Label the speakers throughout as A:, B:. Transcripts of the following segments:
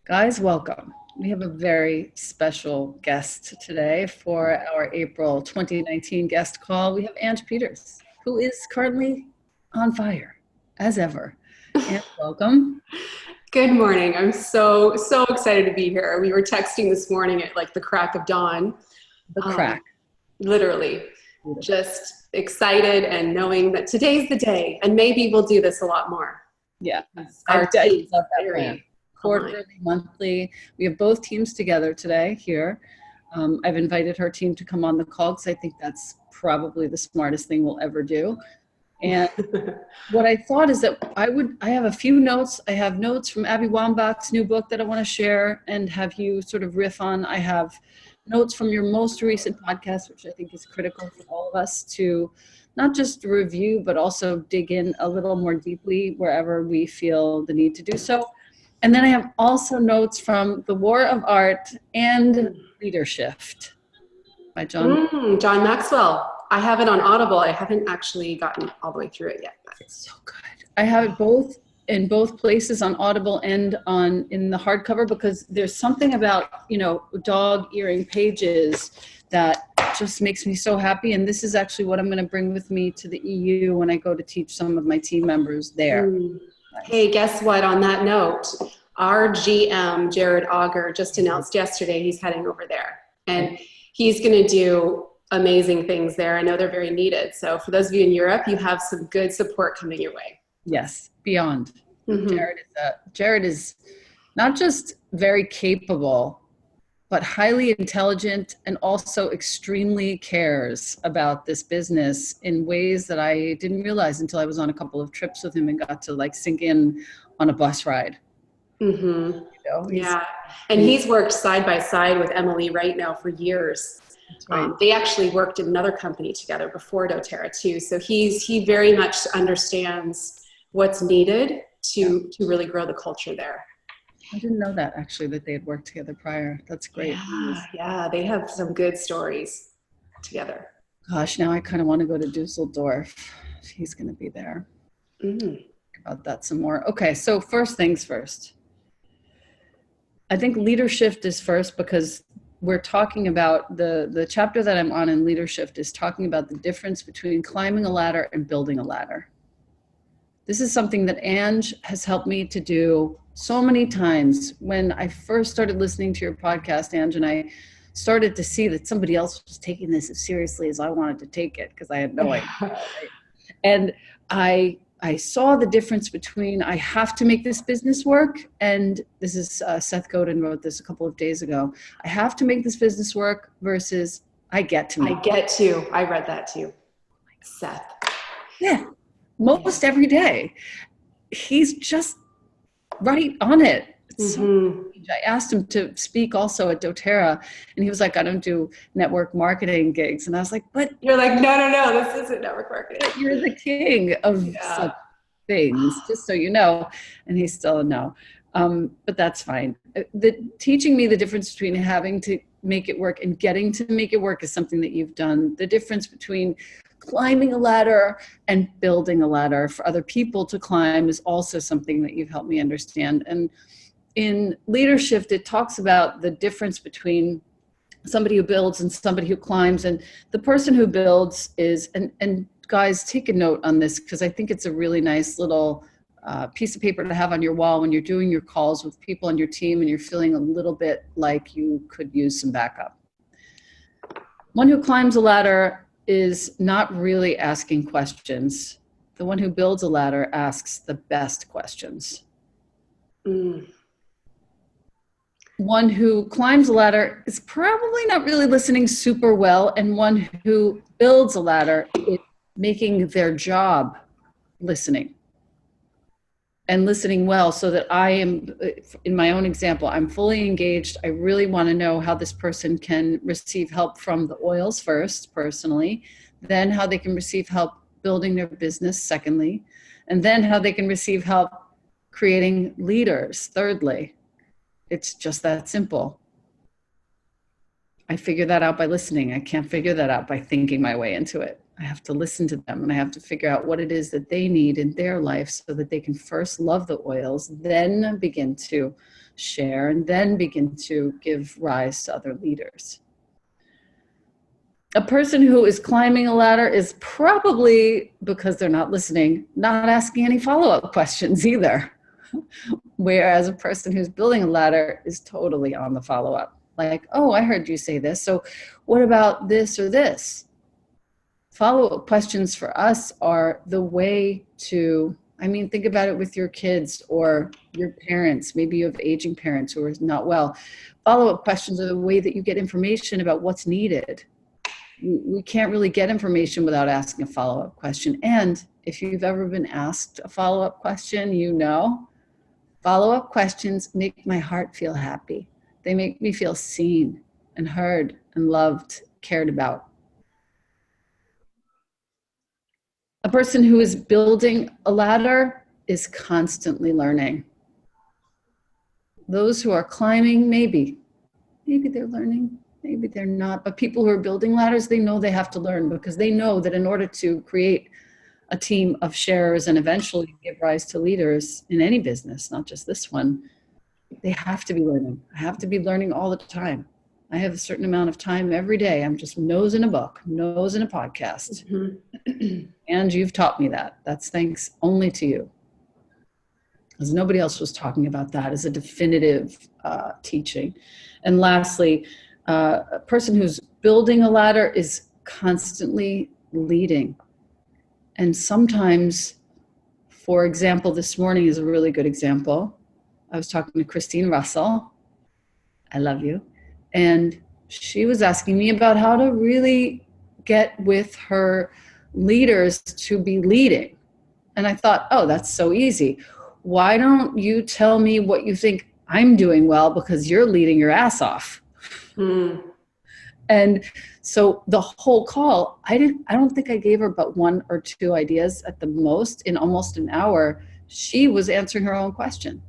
A: Guys, welcome. We have a very special guest today for our April 2019 guest call. We have Ange Peters, who is currently on fire, as ever. And welcome.
B: Good morning. I'm so excited to be here. We were texting this morning at like the crack of dawn.
A: The
B: Um,
A: crack.
B: Literally,
A: Beautiful.
B: just excited and knowing that today's the day, and maybe we'll do this a lot more.
A: Yeah,
B: Our
A: I
B: team's
A: love that plan.
B: very aligned.
A: Quarterly, monthly. We have both teams together today here. I've invited her team to come on the call because I think that's probably the smartest thing we'll ever do. And what I thought is that I have a few notes. I have notes from Abby Wambach's new book that I want to share and have you sort of riff on. I have notes from your most recent podcast, which I think is critical for all of us to not just review, but also dig in a little more deeply wherever we feel the need to do so. And then I have also notes from The War of Art and Leadership by John.
B: John Maxwell. I have it on Audible. I haven't actually gotten all the way through it yet.
A: It's so good. I have it both in both places on Audible and in the hardcover because there's something about, dog earing pages that just makes me so happy. And this is actually what I'm going to bring with me to the EU when I go to teach some of my team members there.
B: Hey, guess what? On that note, our GM, Jared Auger, just announced yesterday he's heading over there. And he's going to do amazing things there. I know they're very needed. So for those of you in Europe, you have some good support coming your way.
A: Yes, beyond.
B: Mm-hmm.
A: Jared is not just very capable, but highly intelligent and also extremely cares about this business in ways that I didn't realize until I was on a couple of trips with him and got to sink in on a bus ride.
B: Mm-hmm. And he's worked side by side with Emily right now for years. Right. They actually worked in another company together before doTERRA too. So he very much understands what's needed to really grow the culture there.
A: I didn't know that actually, that they had worked together prior. That's great.
B: Yeah, they have some good stories together.
A: Gosh, now I kind of want to go to Dusseldorf. He's going to be there. About that some more. Okay, so first things first. I think leadership is first because we're talking about the chapter that I'm on in leadership is talking about the difference between climbing a ladder and building a ladder. This is something that Ange has helped me to do so many times. When I first started listening to your podcast, Ange, and I started to see that somebody else was taking this as seriously as I wanted to take it because I had no idea. Right? And I saw the difference between I have to make this business work, and this is Seth Godin wrote this a couple of days ago. I have to make this business work versus I get to.
B: I read that too. Seth.
A: Yeah. Most every day. He's just right on it. So I asked him to speak also at doTERRA, and he was like, I don't do network marketing gigs. And I was like, but
B: you're like, no, this isn't network marketing.
A: You're the king of such things, just so you know. And he's still a no. But that's fine. Teaching me the difference between having to make it work and getting to make it work is something that you've done. The difference between climbing a ladder and building a ladder for other people to climb is also something that you've helped me understand. And in leadership, it talks about the difference between somebody who builds and somebody who climbs. And the person who builds is, and guys, take a note on this because I think it's a really nice little piece of paper to have on your wall when you're doing your calls with people on your team and you're feeling a little bit like you could use some backup. One who climbs a ladder is not really asking questions. The one who builds a ladder asks the best questions. One who climbs a ladder is probably not really listening super well, and one who builds a ladder is making their job listening and listening well, so that I am, in my own example, I'm fully engaged. I really want to know how this person can receive help from the oils first, personally, then how they can receive help building their business, secondly, and then how they can receive help creating leaders, thirdly. It's just that simple. I figure that out by listening. I can't figure that out by thinking my way into it. I have to listen to them, and I have to figure out what it is that they need in their life so that they can first love the oils, then begin to share, and then begin to give rise to other leaders. A person who is climbing a ladder is probably, because they're not listening, not asking any follow-up questions either. Whereas a person who's building a ladder is totally on the follow-up. Like, oh, I heard you say this. So what about this or this? Follow-up questions for us are the way to, think about it with your kids or your parents. Maybe you have aging parents who are not well. Follow-up questions are the way that you get information about what's needed. We can't really get information without asking a follow-up question. And if you've ever been asked a follow-up question, follow-up questions make my heart feel happy. They make me feel seen and heard and loved, cared about. A person who is building a ladder is constantly learning. Those who are climbing, maybe they're learning. Maybe they're not, but people who are building ladders, they know they have to learn because they know that in order to create a team of sharers and eventually give rise to leaders in any business, not just this one, they have to be learning. I have to be learning all the time. I have a certain amount of time every day. I'm just nose in a book, nose in a podcast. Mm-hmm. And you've taught me that. That's thanks only to you. Because nobody else was talking about that as a definitive teaching. And lastly, a person who's building a ladder is constantly leading. And sometimes, for example, this morning is a really good example. I was talking to Christine Russell. I love you. And she was asking me about how to really get with her leaders to be leading. And I thought, oh, that's so easy. Why don't you tell me what you think I'm doing well because you're leading your ass off? And so the whole call, I don't think I gave her but 1 or 2 ideas at the most in almost an hour. She was answering her own question.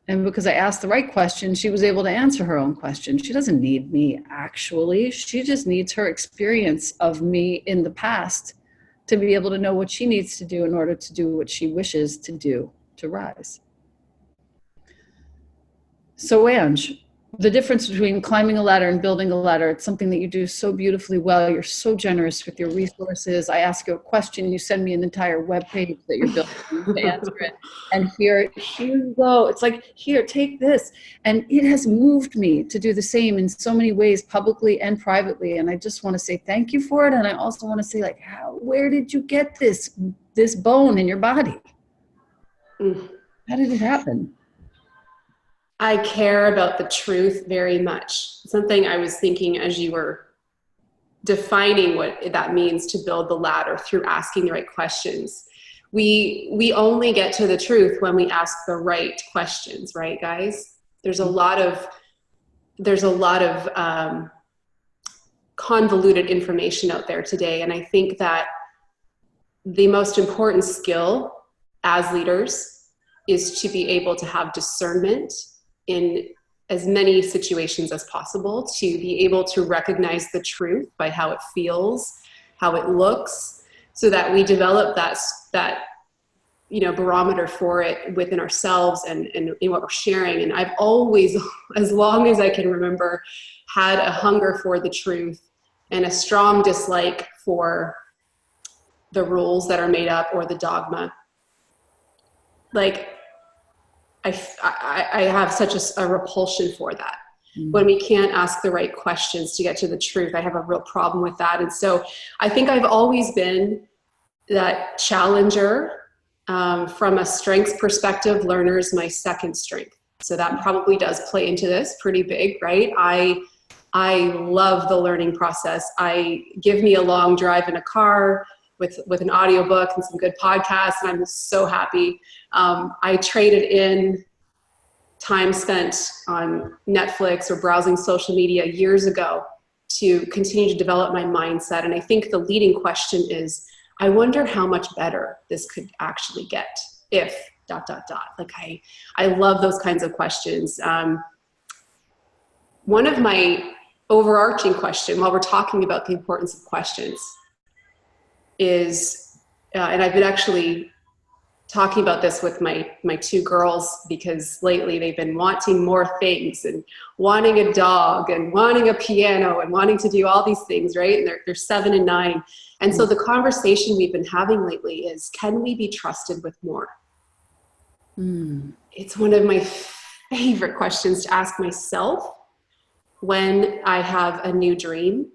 A: And because I asked the right question, she was able to answer her own question. She doesn't need me, actually. She just needs her experience of me in the past to be able to know what she needs to do in order to do what she wishes to do to rise. So Ange, the difference between climbing a ladder and building a ladder, it's something that you do so beautifully well. You're so generous with your resources. I ask you a question, you send me an entire webpage that you're building to answer it. And here you go. It's like, here, take this. And it has moved me to do the same in so many ways, publicly and privately. And I just want to say thank you for it. And I also want to say, like, where did you get this bone in your body? How did it happen?
B: I care about the truth very much. Something I was thinking as you were defining what that means to build the ladder through asking the right questions. We only get to the truth when we ask the right questions, right, guys? There's a lot of convoluted information out there today, and I think that the most important skill as leaders is to be able to have discernment in as many situations as possible, to be able to recognize the truth by how it feels, how it looks, so that we develop that barometer for it within ourselves and in what we're sharing. And I've always, as long as I can remember, had a hunger for the truth and a strong dislike for the rules that are made up or the dogma. Like, I have such a repulsion for that. When we can't ask the right questions to get to the truth, I have a real problem with that. And so I think I've always been that challenger. From a strengths perspective, learner is my second strength. So that probably does play into this pretty big, right? I love the learning process. Give me a long drive in a car with an audiobook and some good podcasts, and I'm so happy. I traded in time spent on Netflix or browsing social media years ago to continue to develop my mindset. And I think the leading question is, I wonder how much better this could actually get if ... Like I love those kinds of questions. One of my overarching question while we're talking about the importance of questions is, and I've been actually talking about this with my two girls, because lately they've been wanting more things and wanting a dog and wanting a piano and wanting to do all these things, right? And they're 7 and 9. And so the conversation we've been having lately is, can we be trusted with more? It's one of my favorite questions to ask myself when I have a new dream.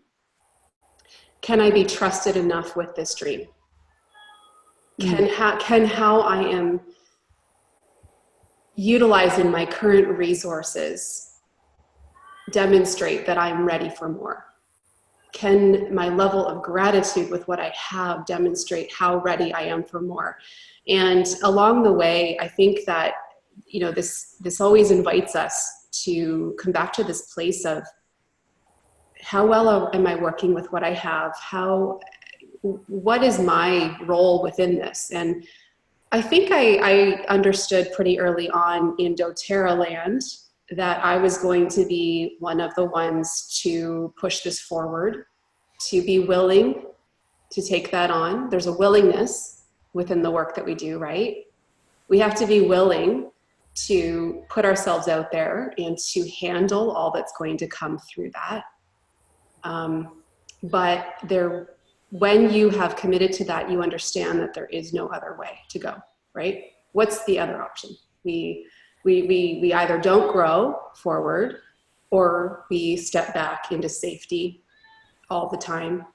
B: Can I be trusted enough with this dream? Can how I am utilizing my current resources demonstrate that I'm ready for more? Can my level of gratitude with what I have demonstrate how ready I am for more? And along the way, I think that, you know, this always invites us to come back to this place of, how well am I working with what I have? What is my role within this? And I think I understood pretty early on in doTERRA land that I was going to be one of the ones to push this forward, to be willing to take that on. There's a willingness within the work that we do, right? We have to be willing to put ourselves out there and to handle all that's going to come through that. But when you have committed to that, you understand that there is no other way to go, right? What's the other option? We either don't grow forward, or we step back into safety all the time.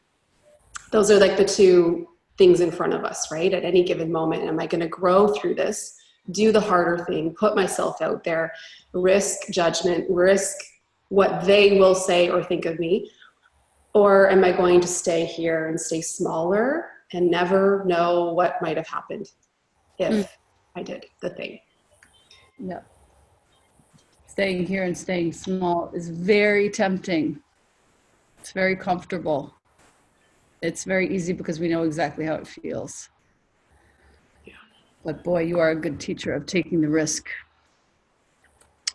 B: Those are like the two things in front of us, right? At any given moment, am I going to grow through this, do the harder thing, put myself out there, risk judgment, risk what they will say or think of me? Or am I going to stay here and stay smaller and never know what might have happened if I did the thing?
A: Yeah. Staying here and staying small is very tempting. It's very comfortable. It's very easy because we know exactly how it feels. Yeah. But boy, you are a good teacher of taking the risk.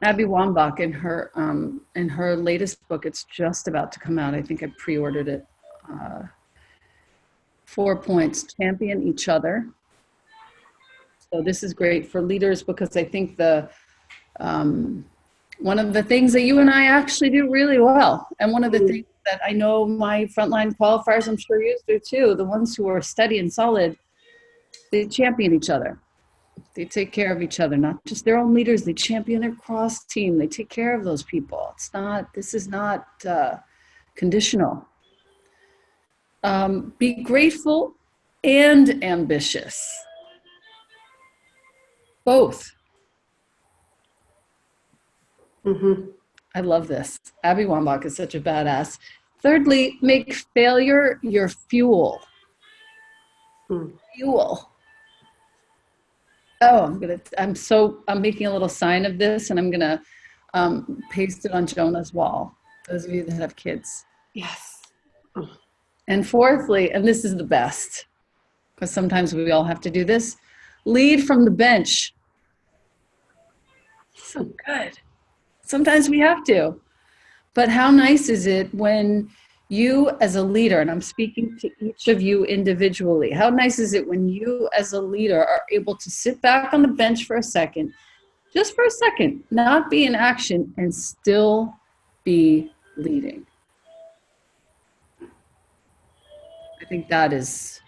A: Abby Wambach, in her latest book, it's just about to come out. I think I pre-ordered it. 4 points: champion each other. So this is great for leaders, because I think one of the things that you and I actually do really well, and one of the things that I know my frontline qualifiers, I'm sure you do too, the ones who are steady and solid, they champion each other. They take care of each other, not just their own leaders. They champion their cross team. They take care of those people. This is not conditional. Be grateful and ambitious. Both. I love this. Abby Wambach is such a badass. Thirdly, make failure your fuel. Fuel. Oh, I'm making a little sign of this, and I'm gonna paste it on Jonah's wall. Those of you that have kids.
B: Yes.
A: And fourthly, and this is the best, because sometimes we all have to do this, lead from the bench. So good. Sometimes we have to. But how nice is it when you as a leader, and I'm speaking to each of you individually, how nice is it when you as a leader are able to sit back on the bench for a second, just for a second, not be in action, and still be leading? I think that is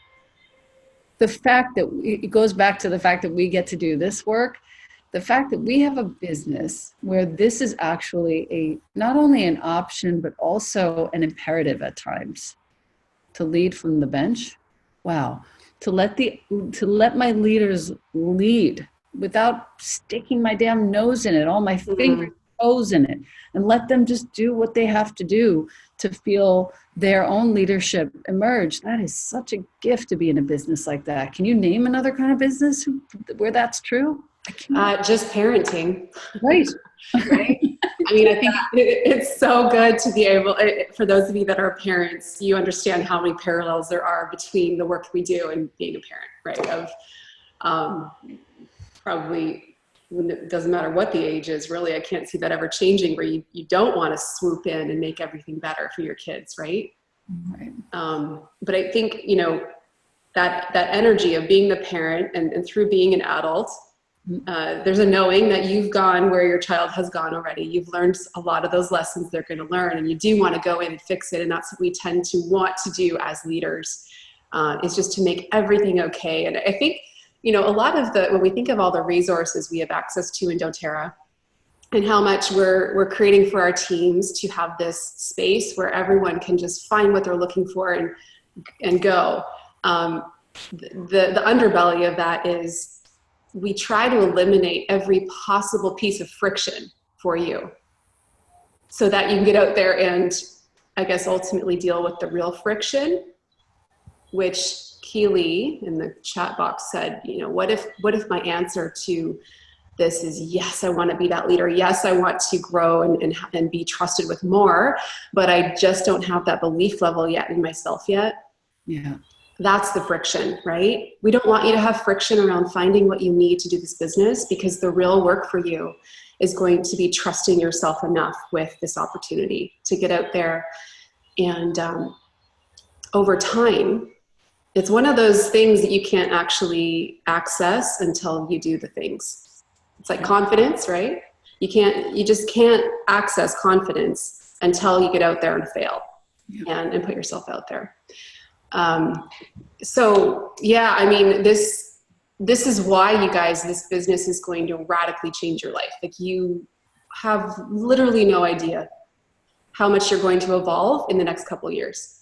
A: the fact that it goes back to the fact that we get to do this work. The fact that we have a business where this is actually not only an option, but also an imperative at times, to lead from the bench. Wow. To let my leaders lead without sticking my damn nose in it, all my fingers, toes in it, and let them just do what they have to do to feel their own leadership emerge. That is such a gift to be in a business like that. Can you name another kind of business where that's true?
B: Just parenting.
A: Right.
B: Right. I mean, I think it's so good to be able, for those of you that are parents, you understand how many parallels there are between the work we do and being a parent, right? Of probably, it doesn't matter what the age is, really, I can't see that ever changing, where you don't want to swoop in and make everything better for your kids, right?
A: Right.
B: But I think, that energy of being the parent and through being an adult, there's a knowing that you've gone where your child has gone already. You've learned a lot of those lessons they're going to learn, and you do want to go in and fix it. And that's what we tend to want to do as leaders, is just to make everything okay. And I think, a lot of when we think of all the resources we have access to in doTERRA, and how much we're creating for our teams to have this space where everyone can just find what they're looking for and go. The underbelly of that is we try to eliminate every possible piece of friction for you so that you can get out there and, I guess, ultimately deal with the real friction, which Keely in the chat box said, what if my answer to this is, yes, I want to be that leader. Yes, I want to grow and be trusted with more, but I just don't have that belief level yet in myself yet.
A: Yeah.
B: That's the friction, right? We don't want you to have friction around finding what you need to do this business, because the real work for you is going to be trusting yourself enough with this opportunity to get out there. And over time, it's one of those things that you can't actually access until you do the things. It's like confidence, right? You just can't access confidence until you get out there and fail and put yourself out there. So yeah, I mean, this is why, you guys, this business is going to radically change your life. Like, you have literally no idea how much you're going to evolve in the next couple of years.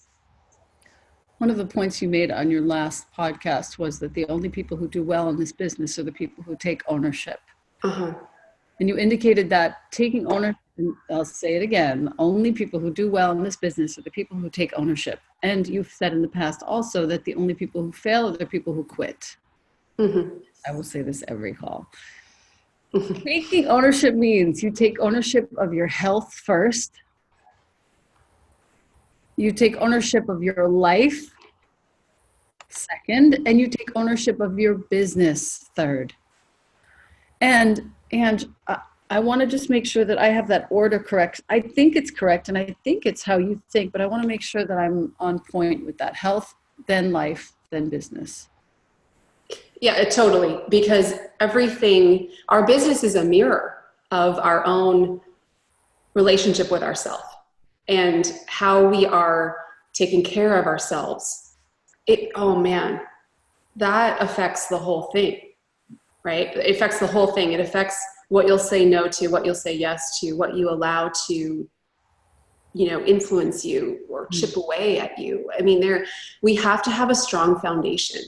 A: One of the points you made on your last podcast was that the only people who do well in this business are the people who take ownership.
B: Uh-huh.
A: And you indicated that taking ownership, and I'll say it again, only people who do well in this business are the people who take ownership. And you've said in the past also that the only people who fail are the people who quit.
B: Mm-hmm.
A: I will say this every call. Taking ownership means you take ownership of your health first. You take ownership of your life second, and you take ownership of your business third. And I want to just make sure that I have that order correct. I think it's correct, and I think it's how you think, but I want to make sure that I'm on point with that. Health, then life, then business.
B: Yeah, totally. Because our business is a mirror of our own relationship with ourselves and how we are taking care of ourselves. Oh man, that affects the whole thing, right? It affects the whole thing. It affects what you'll say no to, what you'll say yes to, what you allow to, influence you or chip away at you. I mean, we have to have a strong foundation.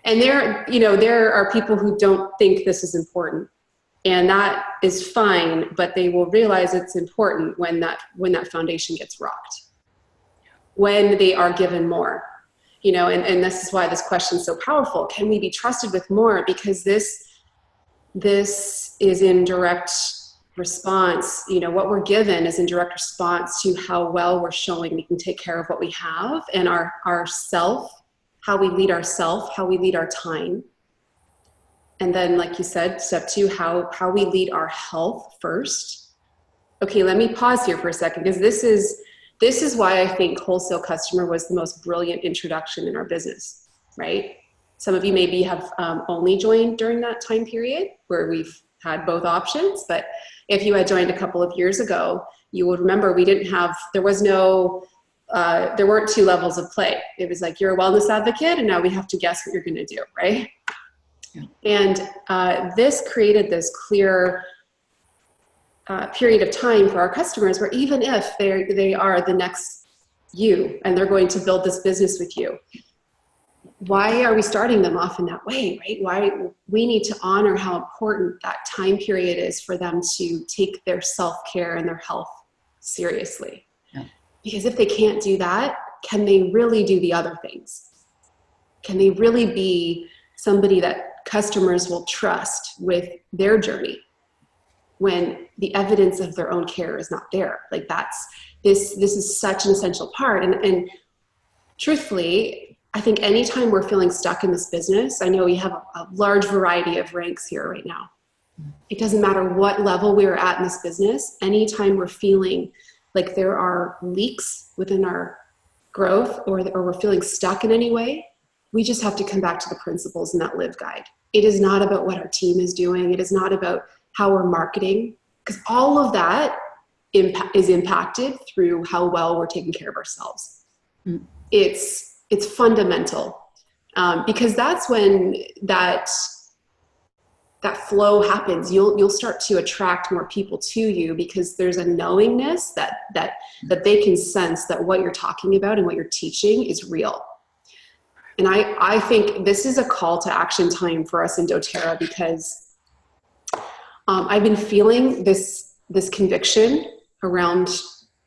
B: And there are people who don't think this is important, and that is fine, but they will realize it's important when that foundation gets rocked, when they are given more, and this is why this question is so powerful. Can we be trusted with more? Because this is in direct response, what we're given is in direct response to how well we're showing we can take care of what we have, and our self, how we lead ourself, how we lead our time. And then, like you said, step 2, how we lead our health first. Okay, let me pause here for a second, because this is why I think wholesale customer was the most brilliant introduction in our business, right? Some of you maybe have only joined during that time period where we've had both options, but if you had joined a couple of years ago, you would remember there weren't 2 levels of play. It was like, you're a wellness advocate, and now we have to guess what you're going to do, right? Yeah. And this created this clear period of time for our customers where even if they are the next you and they're going to build this business with you, why are we starting them off in that way, right? Why we need to honor how important that time period is for them to take their self-care and their health seriously. Yeah. Because if they can't do that, can they really do the other things? Can they really be somebody that customers will trust with their journey when the evidence of their own care is not there? Like this is such an essential part. And truthfully, I think anytime we're feeling stuck in this business, I know we have a large variety of ranks here right now. It doesn't matter what level we're at in this business. Anytime we're feeling like there are leaks within our growth or we're feeling stuck in any way, we just have to come back to the principles in that live guide. It is not about what our team is doing. It is not about how we're marketing, because all of that is impacted through how well we're taking care of ourselves. Mm. It's fundamental, because that's when that flow happens. You'll start to attract more people to you, because there's a knowingness that they can sense that what you're talking about and what you're teaching is real. And I think this is a call to action time for us in doTERRA, because I've been feeling this conviction around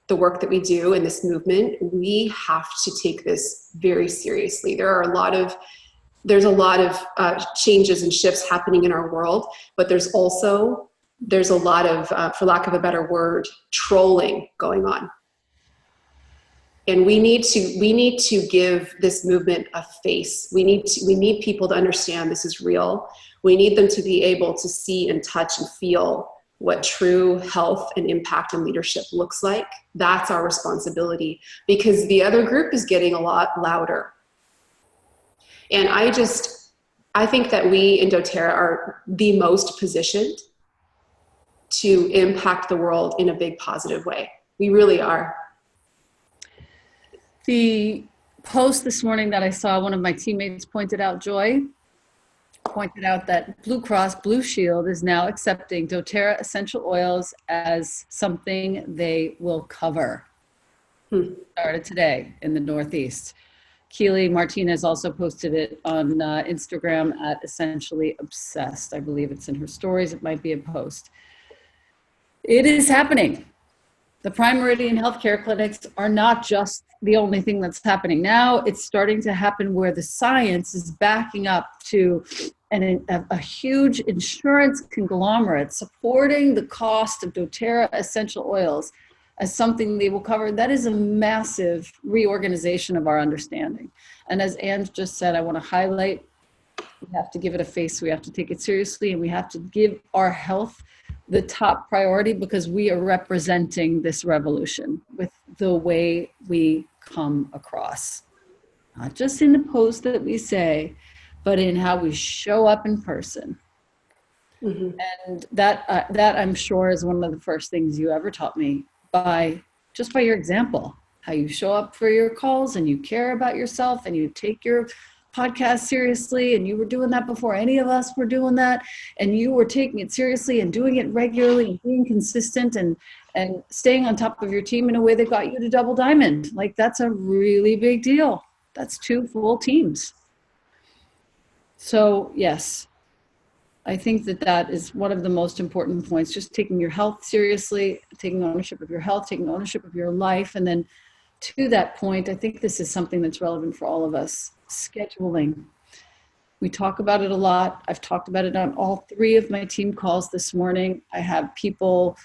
B: the work that we do in this movement. We have to take this very seriously. There's a lot of changes and shifts happening in our world, but there's a lot of, for lack of a better word, trolling going on. And we need to give this movement a face. We need people to understand this is real. We need them to be able to see and touch and feel what true health and impact and leadership looks like. That's our responsibility, because the other group is getting a lot louder. And I think that we in doTERRA are the most positioned to impact the world in a big positive way. We really are.
A: The post this morning that I saw, one of my teammates pointed out, Joy, pointed out that Blue Cross Blue Shield is now accepting doTERRA essential oils as something they will cover. Started today in the Northeast. Keely Martinez also posted it on Instagram at Essentially Obsessed. I believe it's in her stories. It might be a post. It is happening. The Prime Meridian healthcare clinics are not just the only thing that's happening now. It's starting to happen where the science is backing up to a huge insurance conglomerate supporting the cost of doTERRA essential oils as something they will cover. That is a massive reorganization of our understanding. And as Ange just said, I want to highlight, we have to give it a face. We have to take it seriously, and we have to give our health the top priority, because we are representing this revolution with the way we come across, not just in the post that we say, but in how we show up in person. Mm-hmm. And that I'm sure is one of the first things you ever taught me, by your example, how you show up for your calls and you care about yourself and you take your podcast seriously. And you were doing that before any of us were doing that. And you were taking it seriously and doing it regularly and being consistent and staying on top of your team in a way that got you to double diamond. Like, that's a really big deal. That's 2 full teams. So yes, I think that is one of the most important points, just taking your health seriously, taking ownership of your health, taking ownership of your life. And then to that point, I think this is something that's relevant for all of us. Scheduling. We talk about it a lot. I've talked about it on all 3 of my team calls this morning. I have people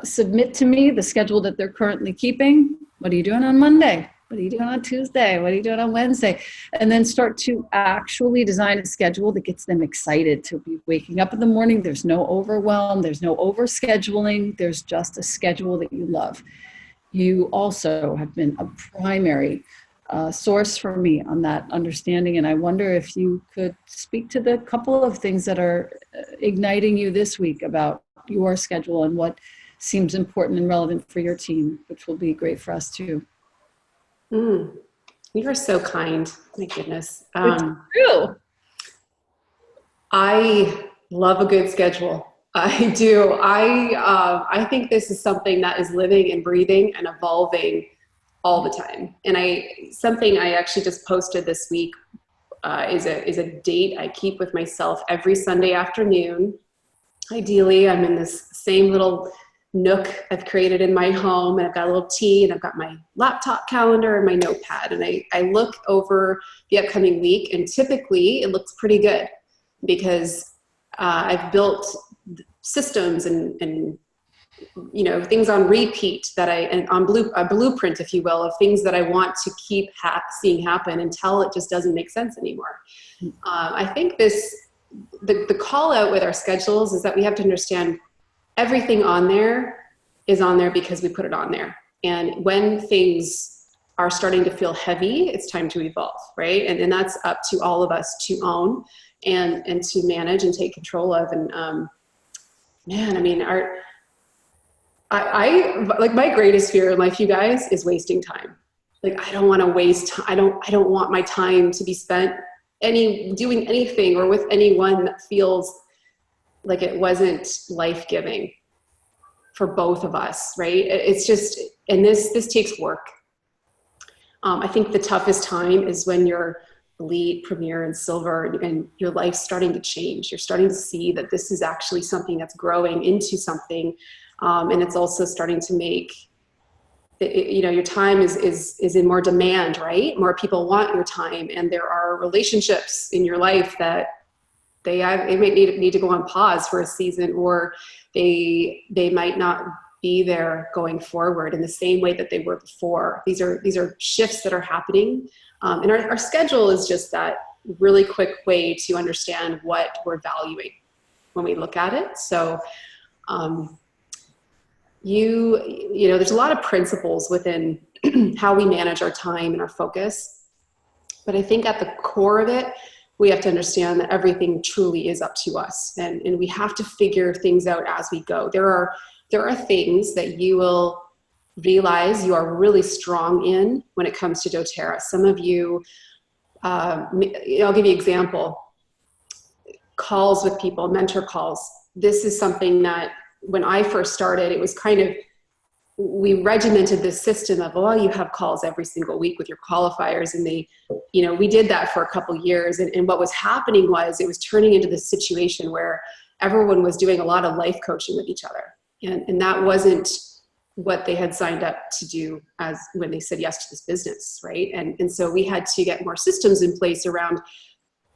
A: submit to me the schedule that they're currently keeping. What are you doing on Monday? What are you doing on Tuesday? What are you doing on Wednesday? And then start to actually design a schedule that gets them excited to be waking up in the morning. There's no overwhelm. There's no overscheduling. There's just a schedule that you love. You also have been a primary source for me on that understanding. And I wonder if you could speak to the couple of things that are igniting you this week about your schedule and what seems important and relevant for your team, which will be great for us too.
B: You are so kind. My goodness.
A: It's true.
B: I love a good schedule. I do. I think this is something that is living and breathing and evolving all the time. And something I actually just posted this week is a date I keep with myself every Sunday afternoon. Ideally, I'm in this same little nook I've created in my home, and I've got a little tea, and I've got my laptop calendar and my notepad, and I look over the upcoming week, and typically it looks pretty good, because I've built systems and things on repeat and on a blueprint, if you will, of things that I want to keep seeing happen until it just doesn't make sense anymore. I think the call out with our schedules is that we have to understand everything on there is on there because we put it on there. And when things are starting to feel heavy, it's time to evolve, right? And that's up to all of us to own and to manage and take control of. And man, I mean, I like, my greatest fear in life, you guys, is wasting time. Like, I don't want to waste. I don't want my time to be spent doing anything or with anyone that feels like it wasn't life-giving for both of us, right? It's just, and this takes work. I think the toughest time is when you're elite, premier, and silver, and your life's starting to change. You're starting to see that this is actually something that's growing into something, and it's also starting to make, your time is in more demand, right? More people want your time, and there are relationships in your life that they might need to go on pause for a season, or they might not be there going forward in the same way that they were before. These are shifts that are happening. And our schedule is just that really quick way to understand what we're valuing when we look at it. So, there's a lot of principles within how we manage our time and our focus. But I think at the core of it, we have to understand that everything truly is up to us. And we have to figure things out as we go. There are things that you will realize you are really strong in when it comes to doTERRA. Some of you, I'll give you an example. Calls with people, mentor calls. This is something that when I first started, it was kind of, we regimented this system of, well, you have calls every single week with your qualifiers. And we did that for a couple years. And what was happening was it was turning into this situation where everyone was doing a lot of life coaching with each other. And that wasn't what they had signed up to do as when they said yes to this business, right? And so we had to get more systems in place around,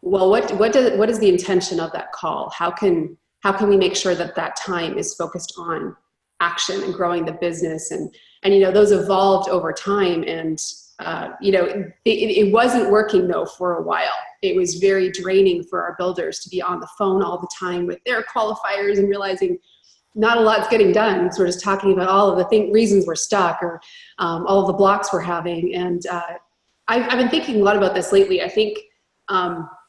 B: well, what is the intention of that call? How can we make sure that time is focused on action and growing the business? And those evolved over time. And it wasn't working though for a while. It was very draining for our builders to be on the phone all the time with their qualifiers and realizing not a lot's getting done. So we're just talking about all of the reasons we're stuck, or all of the blocks we're having. And I've been thinking a lot about this lately. I think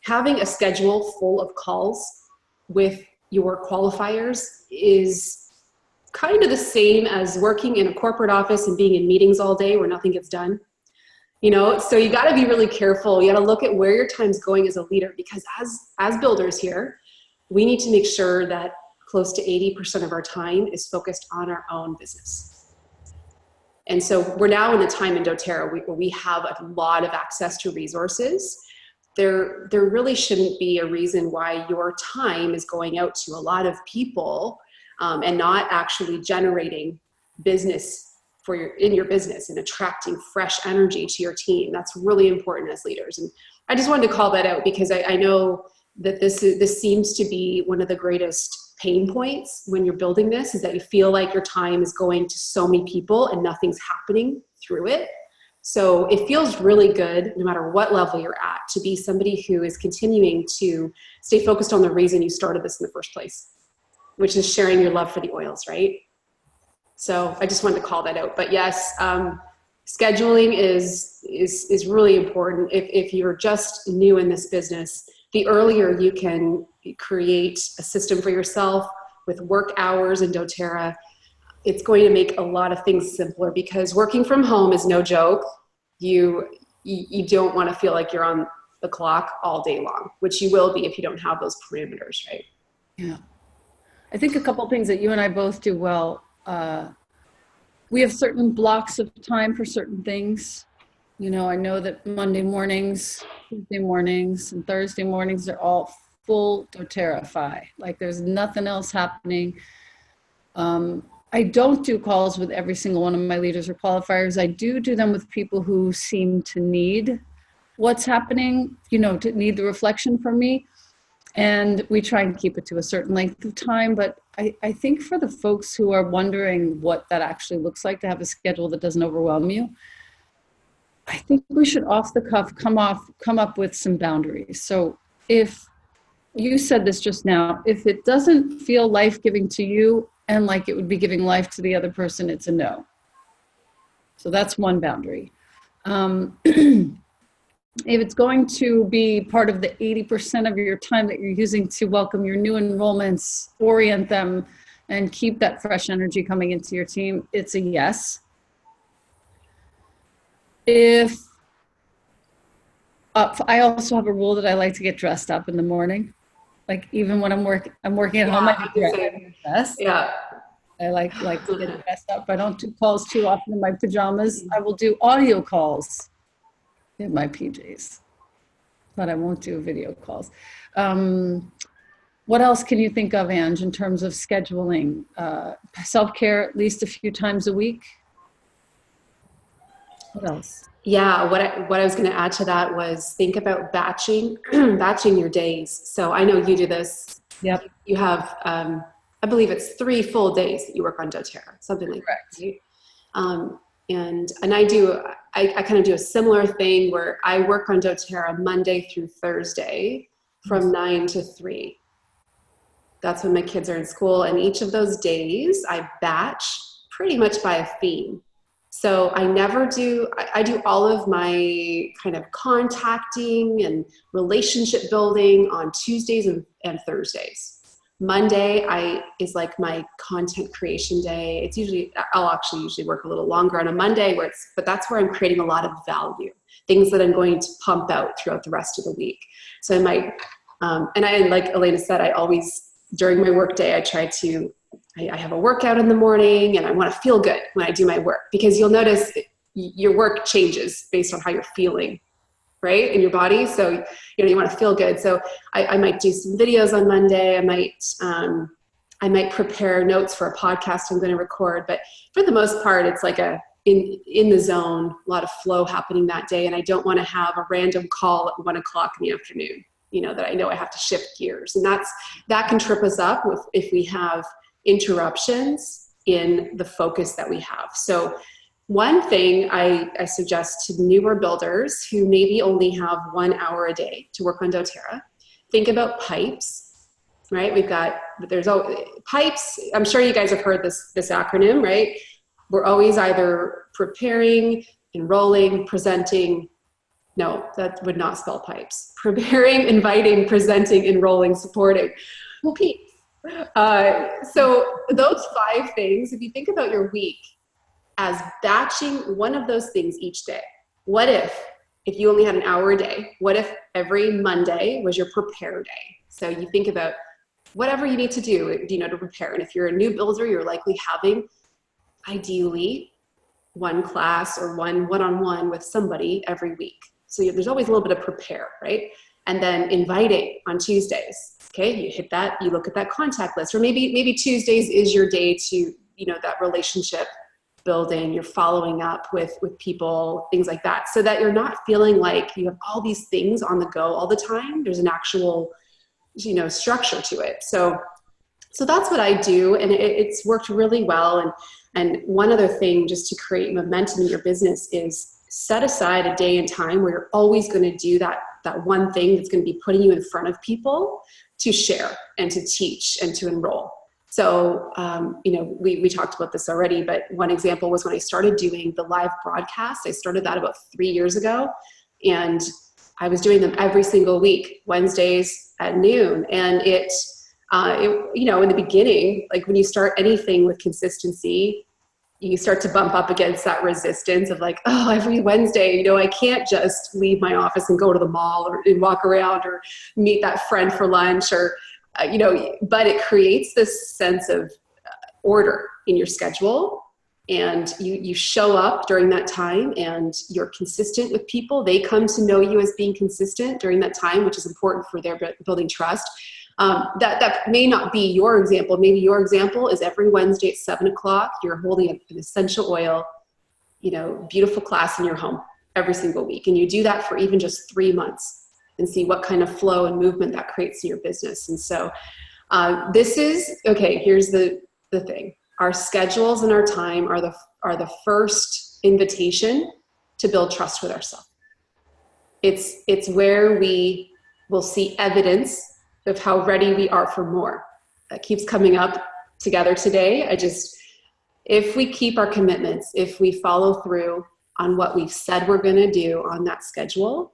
B: having a schedule full of calls with your qualifiers is kind of the same as working in a corporate office and being in meetings all day where nothing gets done. So you got to be really careful. You got to look at where your time's going as a leader, because as builders here, we need to make sure that close to 80% of our time is focused on our own business. And so we're now in the time in doTERRA where we have a lot of access to resources. There really shouldn't be a reason why your time is going out to a lot of people and not actually generating business in your business and attracting fresh energy to your team. That's really important as leaders. And I just wanted to call that out because I know that this seems to be one of the greatest pain points when you're building this, is that you feel like your time is going to so many people and nothing's happening through it. So it feels really good, no matter what level you're at, to be somebody who is continuing to stay focused on the reason you started this in the first place, which is sharing your love for the oils, right? So I just wanted to call that out. But yes, scheduling is really important. If you're just new in this business, the earlier you can create a system for yourself with work hours in doTERRA, it's going to make a lot of things simpler, because working from home is no joke. You don't want to feel like you're on the clock all day long, which you will be if you don't have those parameters, right?
A: Yeah. I think a couple of things that you and I both do well. We have certain blocks of time for certain things. I know that Monday mornings, Tuesday mornings, and Thursday mornings are all full doTERRA-fy. Like there's nothing else happening. I don't do calls with every single one of my leaders or qualifiers. I do them with people who seem to need what's happening, to need the reflection from me. And we try and keep it to a certain length of time. But I think for the folks who are wondering what that actually looks like to have a schedule that doesn't overwhelm you, I think we should off the cuff come up with some boundaries. So if you said this just now, if it doesn't feel life-giving to you and like it would be giving life to the other person, it's a no. So that's one boundary. If it's going to be part of the 80% of your time that you're using to welcome your new enrollments, orient them, and keep that fresh energy coming into your team, it's a yes. If I also have a rule that I like to get dressed up in the morning. Like even when I'm working at home, I get dressed.
B: Yeah.
A: I like to get dressed up. I don't do calls too often in my pajamas. I will do audio calls in my PJs, but I won't do video calls. What else can you think of, Ange, in terms of scheduling? Self-care at least a few times a week? What else?
B: Yeah, what I was going to add to that was think about batching your days. So I know you do this.
A: Yep.
B: You have, I believe it's 3 full days that you work on doTERRA, something like that. Right? And I kind of do a similar thing where I work on doTERRA Monday through Thursday from 9 to 3. That's when my kids are in school. And each of those days I batch pretty much by a theme. So I do all of my kind of contacting and relationship building on Tuesdays and Thursdays. Monday is like my content creation day. It's usually, I'll actually usually work a little longer on a Monday but that's where I'm creating a lot of value, things that I'm going to pump out throughout the rest of the week. So I might, and like Elena said, I always, during my work day, I have a workout in the morning and I want to feel good when I do my work, because you'll notice your work changes based on how you're feeling, right, in your body. So, you want to feel good. So I might do some videos on Monday. I might prepare notes for a podcast I'm going to record, but for the most part, it's like in the zone, a lot of flow happening that day. And I don't want to have a random call at 1 o'clock in the afternoon, that I know I have to shift gears. And that can trip us up if we have interruptions in the focus that we have. So one thing I suggest to newer builders who maybe only have 1 hour a day to work on doTERRA, think about pipes, right? There's pipes. I'm sure you guys have heard this acronym, right? We're always either preparing, enrolling, presenting. No, that would not spell pipes. Preparing, inviting, presenting, enrolling, supporting. Okay. So those 5 things, if you think about your week as batching one of those things each day, what if you only had an hour a day, what if every Monday was your prepare day? So you think about whatever you need to do, to prepare. And if you're a new builder, you're likely having ideally one class or one-on-one with somebody every week. So there's always a little bit of prepare, right? And then inviting on Tuesdays. Okay, you hit that, you look at that contact list, or maybe Tuesdays is your day to, that relationship building, you're following up with people, things like that, so that you're not feeling like you have all these things on the go all the time. There's an actual, structure to it. So that's what I do, and it's worked really well. And one other thing, just to create momentum in your business, is set aside a day and time where you're always going to do that one thing that's going to be putting you in front of people to share and to teach and to enroll. So, we talked about this already, but one example was when I started doing the live broadcast. I started that about 3 years ago, and I was doing them every single week, Wednesdays at noon. And it in the beginning, like when you start anything with consistency, you start to bump up against that resistance of like, oh, every Wednesday, I can't just leave my office and go to the mall and walk around or meet that friend for lunch or, but it creates this sense of order in your schedule, and you show up during that time and you're consistent with people. They come to know you as being consistent during that time, which is important for their building trust. That may not be your example. Maybe your example is every Wednesday at 7 o'clock, you're holding an essential oil, beautiful class in your home every single week. And you do that for even just 3 months and see what kind of flow and movement that creates in your business. And so here's the thing. Our schedules and our time are the first invitation to build trust with ourselves. It's where we will see evidence of how ready we are for more. That keeps coming up together today. If we keep our commitments, if we follow through, on what we've said we're going to do on that schedule,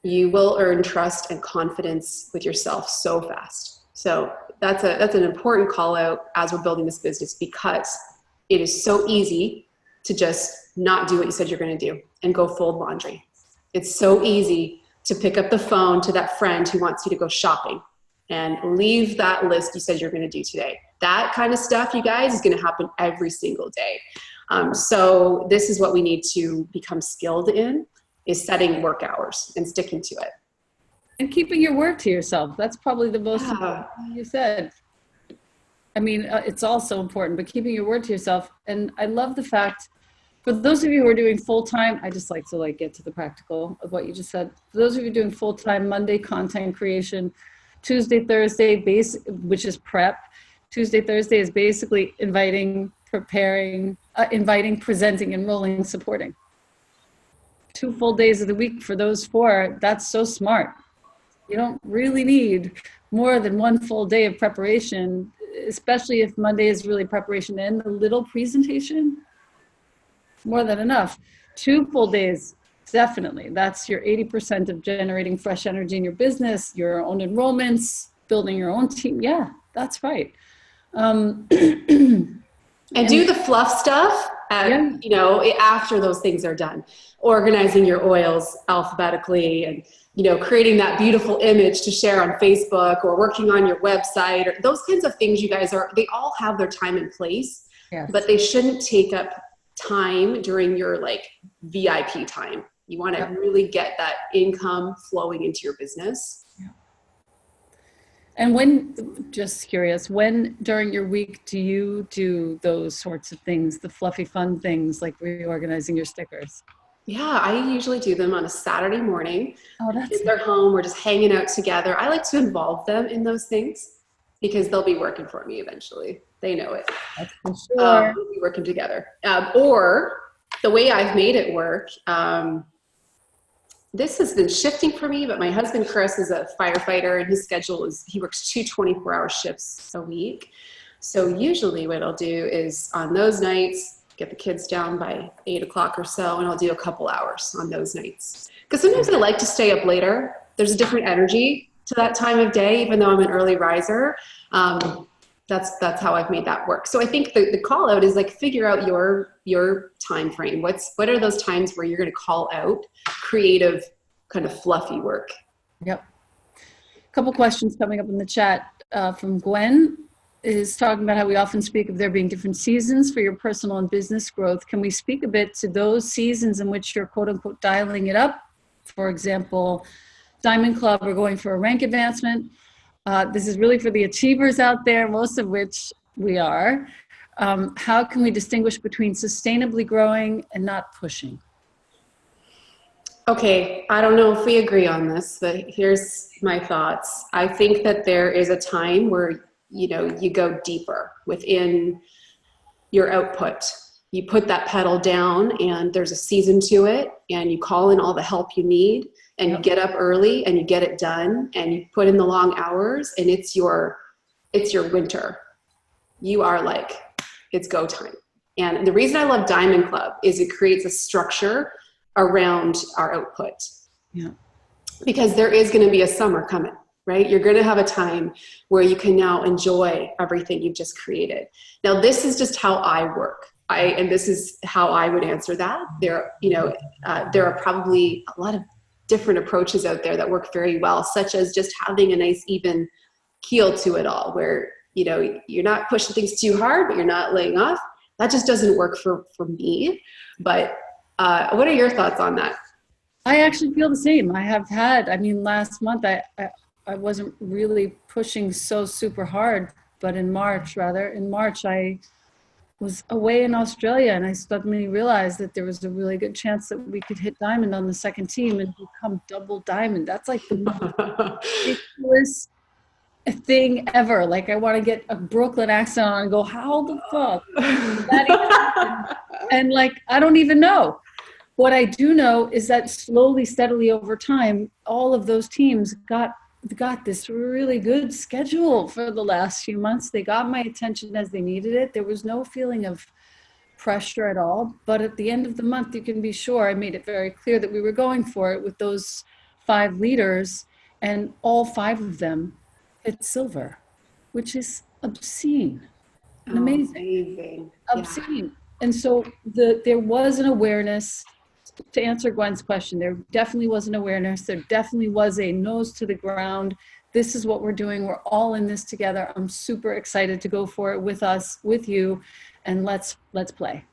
B: you will earn trust and confidence with yourself so fast. So that's an important call out as we're building this business, because it is so easy to just not do what you said you're going to do and go fold laundry. It's so easy to pick up the phone to that friend who wants you to go shopping and leave that list you said you're going to do today. That kind of stuff, you guys, is going to happen every single day. So this is what we need to become skilled in, is setting work hours and sticking to it.
A: And keeping your word to yourself. That's probably the most important thing you said. I mean, it's also important, but keeping your word to yourself. And I love the fact, for those of you who are doing full-time, I just like to get to the practical of what you just said. For those of you doing full-time, Monday content creation, Tuesday, Thursday, which is prep. Tuesday, Thursday is basically inviting, preparing, presenting, enrolling, supporting. 2 full days of the week for those 4. That's so smart. You don't really need more than 1 full day of preparation, especially if Monday is really preparation and a little presentation. More than enough. 2 full days, definitely. That's your 80% of generating fresh energy in your business, your own enrollments, building your own team. Yeah, that's right. And
B: do the fluff stuff after those things are done. Organizing your oils alphabetically, and creating that beautiful image to share on Facebook, or working on your website, or those kinds of things. You guys they all have their time and place. Yes. But they shouldn't take up time during your VIP time. You want to really get that income flowing into your business. Yeah.
A: And just curious, when during your week do you do those sorts of things, the fluffy fun things like reorganizing your stickers?
B: Yeah, I usually do them on a Saturday morning. Oh, that's they're home. We're just hanging out together. I like to involve them in those things because they'll be working for me eventually. They know it.
A: That's for sure.
B: We'll be working together. Or the way I've made it work, this has been shifting for me, but my husband, Chris, is a firefighter, and his schedule is he works 2 24-hour shifts a week. So usually what I'll do is on those nights, get the kids down by 8 o'clock or so, and I'll do a couple hours on those nights. Because sometimes I like to stay up later. There's a different energy to that time of day, even though I'm an early riser. That's how I've made that work. So I think the call out is figure out your time frame. What are those times where you're going to call out creative, kind of fluffy work?
A: Yep. A couple questions coming up in the chat from Gwen. Is talking about how we often speak of there being different seasons for your personal and business growth. Can we speak a bit to those seasons in which you're quote unquote dialing it up? For example, Diamond Club, we're going for a rank advancement. This is really for the achievers out there, most of which we are. How can we distinguish between sustainably growing and not pushing?
B: Okay, I don't know if we agree on this, but here's my thoughts. I think that there is a time where you go deeper within your output. You put that pedal down, and there's a season to it, and you call in all the help you need, and you get up early and you get it done, and you put in the long hours, and it's your winter. You are it's go time. And the reason I love Diamond Club is it creates a structure around our output. Yeah. Because there is going to be a summer coming. Right? You're going to have a time where you can now enjoy everything you've just created. Now, this is just how I work. And this is how I would answer that. There are probably a lot of different approaches out there that work very well, such as just having a nice even keel to it all, where, you're not pushing things too hard, but you're not laying off. That just doesn't work for me. But what are your thoughts on that?
A: I actually feel the same. Last month, I wasn't really pushing so super hard, but in March, I was away in Australia, and I suddenly realized that there was a really good chance that we could hit diamond on the second team and become double diamond. That's the most ridiculous thing ever. I want to get a Brooklyn accent on and go, how the fuck did that even happen? And I don't even know. What I do know is that slowly, steadily over time, all of those teams got this really good schedule for the last few months. They got my attention as they needed it. There was no feeling of pressure at all. But at the end of the month, you can be sure I made it very clear that we were going for it with those 5 leaders, and all 5 of them hit silver, which is obscene and amazing. Obscene. Yeah. And so there was an awareness. To answer Gwen's question, there definitely was an awareness. There definitely was a nose to the ground. This is what we're doing. We're all in this together. I'm super excited to go for it with us, with you, and let's play.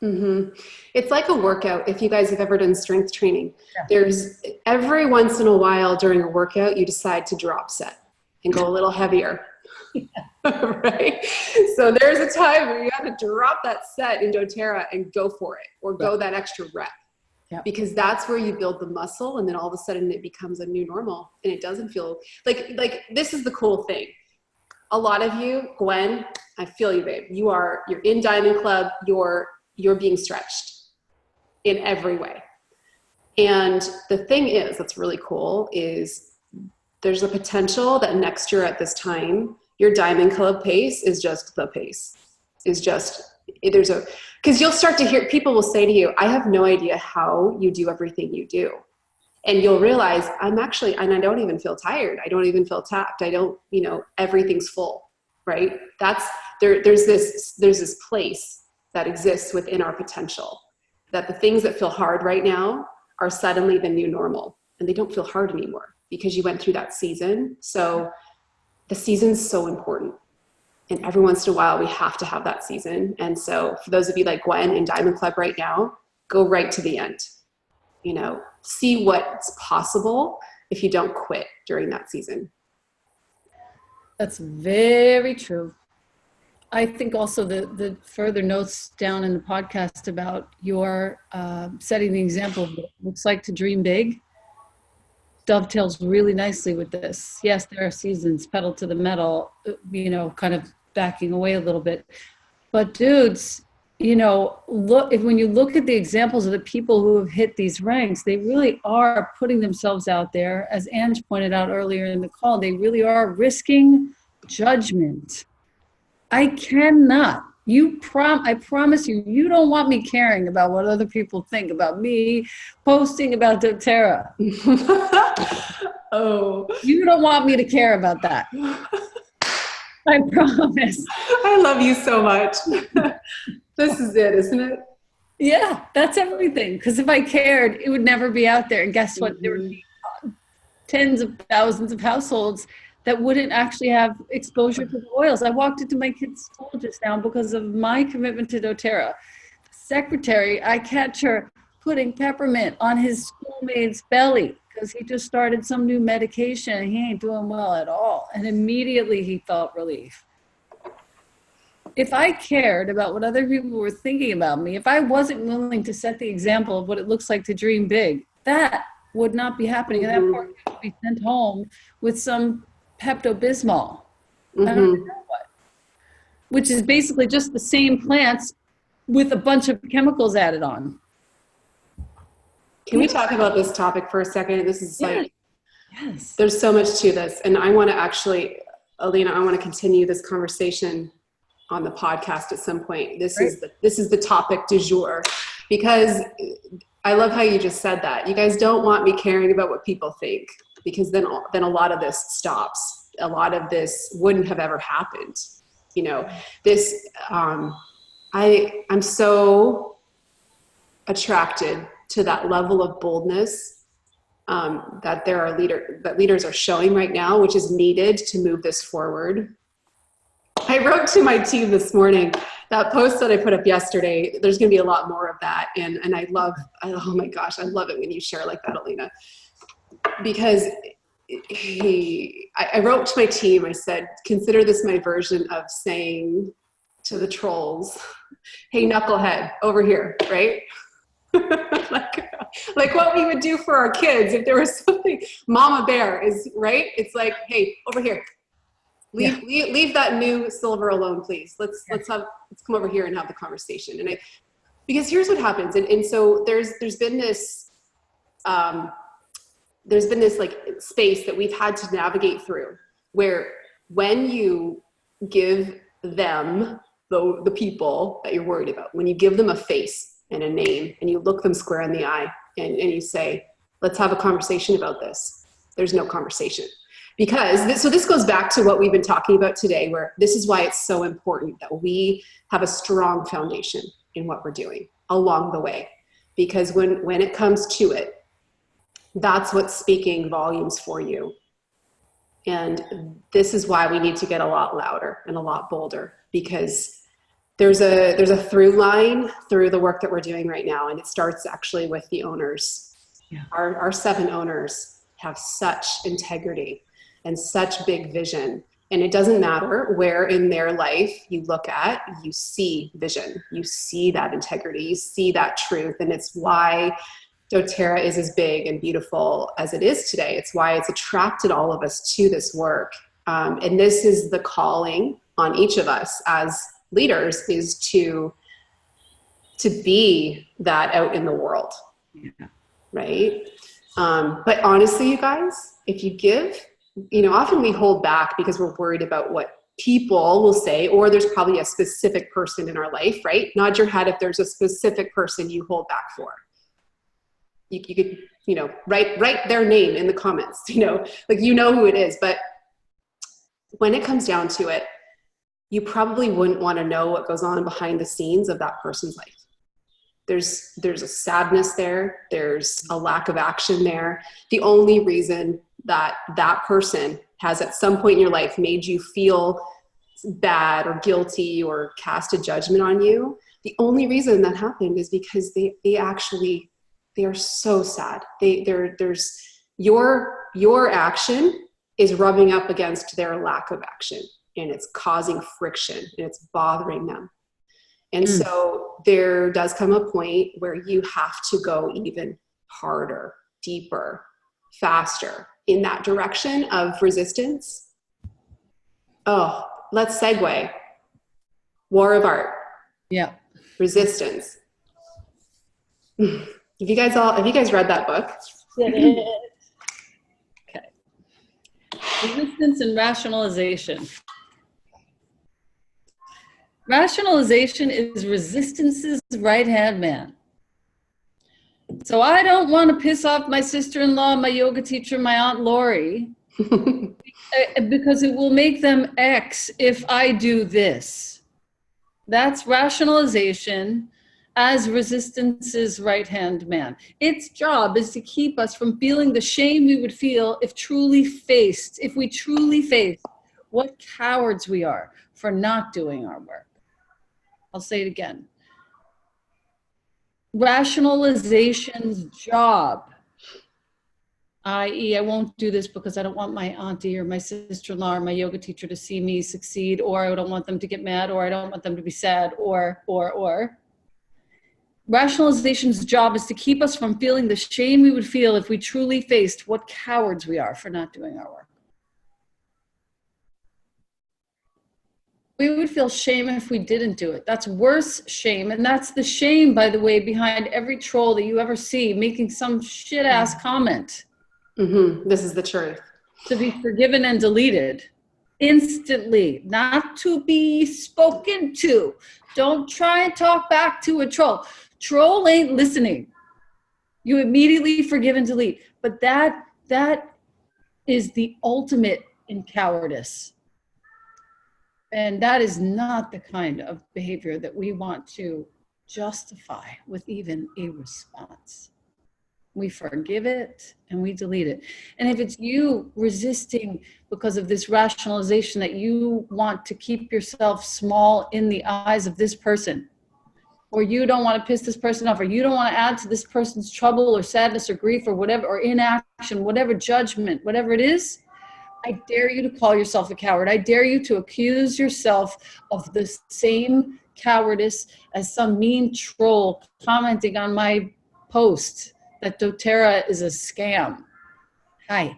B: Mm-hmm. It's like a workout. If you guys have ever done strength training, there's every once in a while during a workout, you decide to drop set and go a little heavier. Right? So there's a time where you have to drop that set in doTERRA and go for it, or go that extra rep. Yep. Because that's where you build the muscle, and then all of a sudden it becomes a new normal, and it doesn't feel like this is the cool thing. A lot of you, Gwen, I feel you, babe. You're in Diamond Club. You're being stretched in every way. And the thing is, that's really cool, is there's a potential that next year at this time, your Diamond Club pace is just the pace. Because you'll start to hear, people will say to you, I have no idea how you do everything you do. And you'll realize and I don't even feel tired. I don't even feel tapped. I don't, everything's full, right? There's this place that exists within our potential, that the things that feel hard right now are suddenly the new normal, and they don't feel hard anymore because you went through that season. So the season's so important. And every once in a while, we have to have that season. And so for those of you like Gwen in Diamond Club right now, go right to the end. See what's possible if you don't quit during that season.
A: That's very true. I think also the further notes down in the podcast about your setting the example of what it looks like to dream big dovetails really nicely with this. Yes, there are seasons, pedal to the metal, kind of backing away a little bit. But dudes, when you look at the examples of the people who have hit these ranks, they really are putting themselves out there. As Ange pointed out earlier in the call, they really are risking judgment. I cannot. I promise you, you don't want me caring about what other people think about me posting about doTERRA.
B: Oh.
A: You don't want me to care about that. I promise.
B: I love you so much. This is it, isn't it?
A: Yeah, that's everything. Because if I cared, it would never be out there. And guess what? There would be tens of thousands of households that wouldn't actually have exposure to the oils. I walked into my kid's school just now because of my commitment to doTERRA. The secretary, I catch her putting peppermint on his schoolmate's belly because he just started some new medication and he ain't doing well at all. And immediately he felt relief. If I cared about what other people were thinking about me, if I wasn't willing to set the example of what it looks like to dream big, that would not be happening. And that poor kid would be sent home with some Pepto-Bismol. I don't know what. Which is basically just the same plants with a bunch of chemicals added on.
B: Can we talk about this topic for a second? This is yes. There's so much to this. And I want to actually, Elena, I want to continue this conversation on the podcast at some point. This is the topic du jour, because I love how you just said that. You guys don't want me caring about what people think, because then a lot of this stops. A lot of this wouldn't have ever happened. This, I'm so attracted to that level of boldness that leaders are showing right now, which is needed to move this forward. I wrote to my team this morning, that post that I put up yesterday, there's going to be a lot more of that. And oh my gosh, I love it when you share like that, Elena, because I wrote to my team, I said, consider this my version of saying to the trolls, hey, knucklehead, over here, right? like what we would do for our kids if there was something. Mama bear is right. It's like, hey, over here, leave that new silver alone, please. Let's come over here and have the conversation. And because here's what happens, and so there's been this like space that we've had to navigate through, where when you give them the people that you're worried about, when you give them a face and a name and you look them square in the eye and you say, let's have a conversation about this, there's no conversation. Because this goes back to what we've been talking about today, where this is why it's so important that we have a strong foundation in what we're doing along the way. Because when it comes to it, that's what's speaking volumes for you. And this is why we need to get a lot louder and a lot bolder, because there's a through line through the work that we're doing right now. And it starts actually with the owners. Yeah. Our 7 owners have such integrity and such big vision. And it doesn't matter where in their life you look at, you see vision, you see that integrity, you see that truth. And it's why doTERRA is as big and beautiful as it is today. It's why it's attracted all of us to this work. And this is the calling on each of us as leaders, is to be that out in the world. Yeah. Right? But honestly, you guys, if you give, often we hold back because we're worried about what people will say, or there's probably a specific person in our life, right? Nod your head if there's a specific person you hold back for. You could, write their name in the comments, who it is. But when it comes down to it, you probably wouldn't want to know what goes on behind the scenes of that person's life. There's a sadness there. There's a lack of action there. The only reason that person has at some point in your life made you feel bad or guilty or cast a judgment on you, the only reason that happened is because they are so sad. There's your action is rubbing up against their lack of action, and it's causing friction and it's bothering them. And so there does come a point where you have to go even harder, deeper, faster in that direction of resistance. Oh, let's segue. War of Art. Yeah. Resistance. Have you guys read that book?
A: Okay. Resistance and rationalization. Rationalization is resistance's right-hand man. So I don't want to piss off my sister-in-law, my yoga teacher, my Aunt Lori, because it will make them X if I do this. That's rationalization as resistance's right-hand man. Its job is to keep us from feeling the shame we would feel if we truly faced what cowards we are for not doing our work. I'll say it again. Rationalization's job, i.e., I won't do this because I don't want my auntie or my sister-in-law or my yoga teacher to see me succeed, or I don't want them to get mad, or I don't want them to be sad, or. Rationalization's job is to keep us from feeling the shame we would feel if we truly faced what cowards we are for not doing our work. We would feel shame if we didn't do it. That's worse shame. And that's the shame, by the way, behind every troll that you ever see making some shit-ass comment.
B: Mm-hmm. This is the truth.
A: To be forgiven and deleted instantly, not to be spoken to. Don't try and talk back to a troll. Troll ain't listening. You immediately forgive and delete. But that is the ultimate in cowardice. And that is not the kind of behavior that we want to justify with even a response. We forgive it and we delete it. And if it's you resisting because of this rationalization that you want to keep yourself small in the eyes of this person, or you don't want to piss this person off, or you don't want to add to this person's trouble or sadness or grief or whatever, or inaction, whatever judgment, whatever it is, I dare you to call yourself a coward. I dare you to accuse yourself of the same cowardice as some mean troll commenting on my post that doTERRA is a scam. Hi.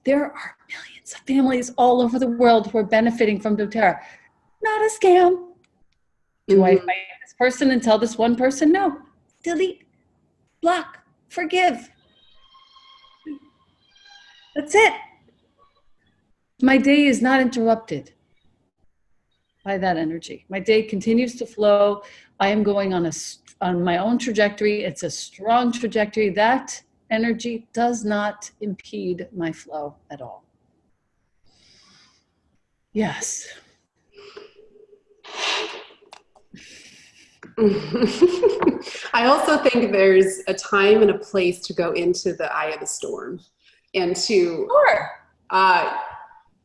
A: There are millions of families all over the world who are benefiting from doTERRA. Not a scam. Do I fight this person and tell this one person? No. Delete, block, forgive. That's it. My day is not interrupted. by that energy. My day continues to flow. I am going on my own trajectory. It's a strong trajectory. That energy does not impede my flow at all. Yes.
B: I also think there's a time and a place to go into the eye of the storm and to,
A: sure.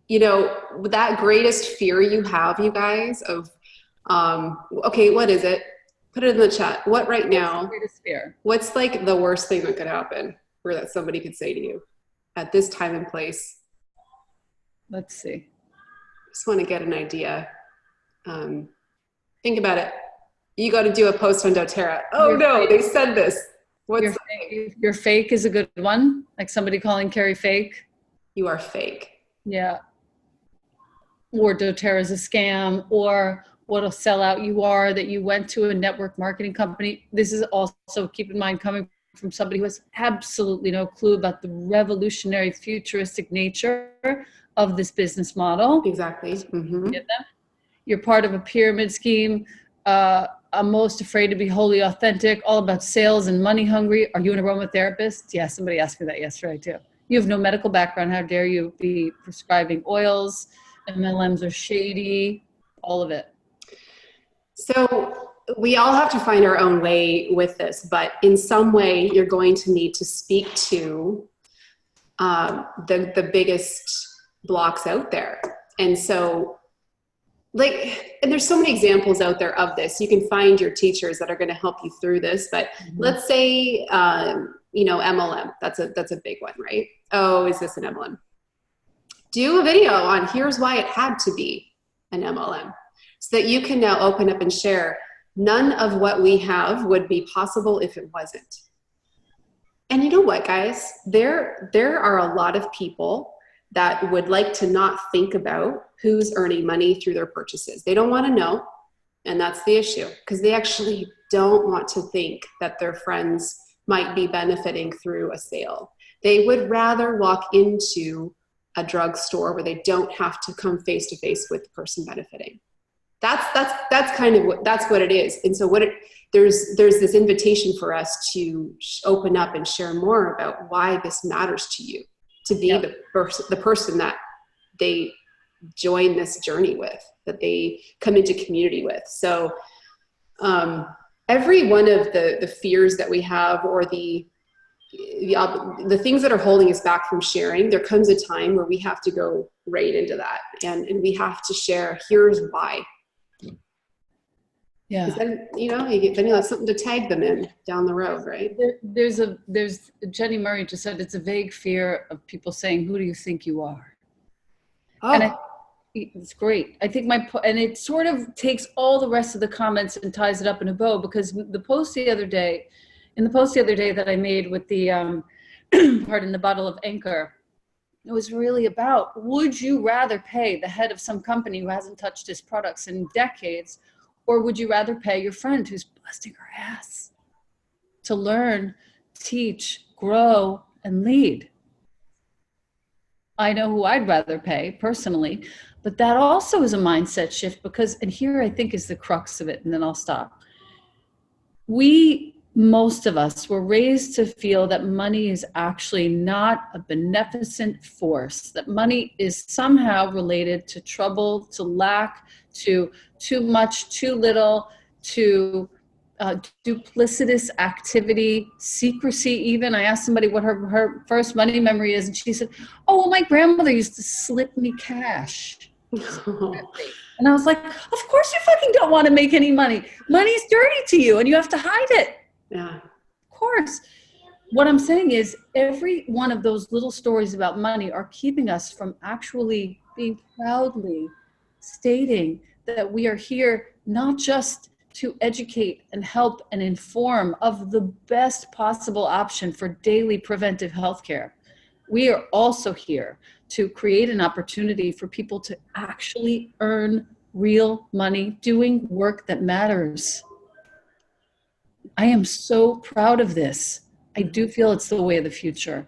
B: You know, that greatest fear you have, you guys, of, okay, what is it? Put it in the chat. What right now?
A: Greatest fear?
B: What's like the worst thing that could happen, or that somebody could say to you at this time and place?
A: Let's see.
B: Just want to get an idea. Think about it. You got to do a post on doTERRA. Oh no, they said this. What's
A: your fake is a good one. Like somebody calling Carrie fake.
B: You are fake.
A: Yeah. Or doTERRA is a scam, or what a sellout you are, that you went to a network marketing company. This is also, keep in mind, coming from somebody who has absolutely no clue about the revolutionary futuristic nature of this business model.
B: Exactly. Mm-hmm.
A: You're part of a pyramid scheme. I'm most afraid to be wholly authentic, all about sales and money hungry. Are you an aromatherapist? Yeah, somebody asked me that yesterday too. You have no medical background. How dare you be prescribing oils? MLMs are shady, all of it. So
B: we all have to find our own way with this, but in some way you're going to need to speak to the biggest blocks out there. And so and there's so many examples out there of this. You can find your teachers that are going to help you through this, but let's say, MLM, that's a big one, right? Oh, is this an MLM? Do a video on here's why it had to be an MLM, so that you can now open up and share. None of what we have would be possible if it wasn't. And you know what, guys? There are a lot of people that would like to not think about who's earning money through their purchases. They don't want to know, and that's the issue, because they actually don't want to think that their friends might be benefiting through a sale. They would rather walk into a drugstore where they don't have to come face to face with the person benefiting. That's kind of what it is. And so there's this invitation for us to open up and share more about why this matters to you, to be the person that they join this journey with, that they come into community with. So every one of the fears that we have, or the things that are holding us back from sharing, there comes a time where we have to go right into that, and we have to share, here's why.
A: Yeah.
B: Then you have something to tag them in down the road, right?
A: There's Jenny Murray just said it's a vague fear of people saying, who do you think you are?
B: Oh.
A: And it's great. I think and it sort of takes all the rest of the comments and ties it up in a bow, because the post the other day that I made with the, the bottle of Anchor, it was really about, would you rather pay the head of some company who hasn't touched his products in decades, or would you rather pay your friend who's busting her ass to learn, teach, grow, and lead? I know who I'd rather pay personally, but that also is a mindset shift, because, and here I think is the crux of it, and then I'll stop. Most of us were raised to feel that money is actually not a beneficent force, that money is somehow related to trouble, to lack, to too much, too little, to duplicitous activity, secrecy even. I asked somebody what her first money memory is, and she said, oh, well, my grandmother used to slip me cash. And I was like, of course you fucking don't want to make any money. Money's dirty to you, and you have to hide it.
B: Yeah.
A: Of course. What I'm saying is, every one of those little stories about money are keeping us from actually being proudly stating that we are here not just to educate and help and inform of the best possible option for daily preventive health care. We are also here to create an opportunity for people to actually earn real money doing work that matters. I am so proud of this. I do feel it's the way of the future.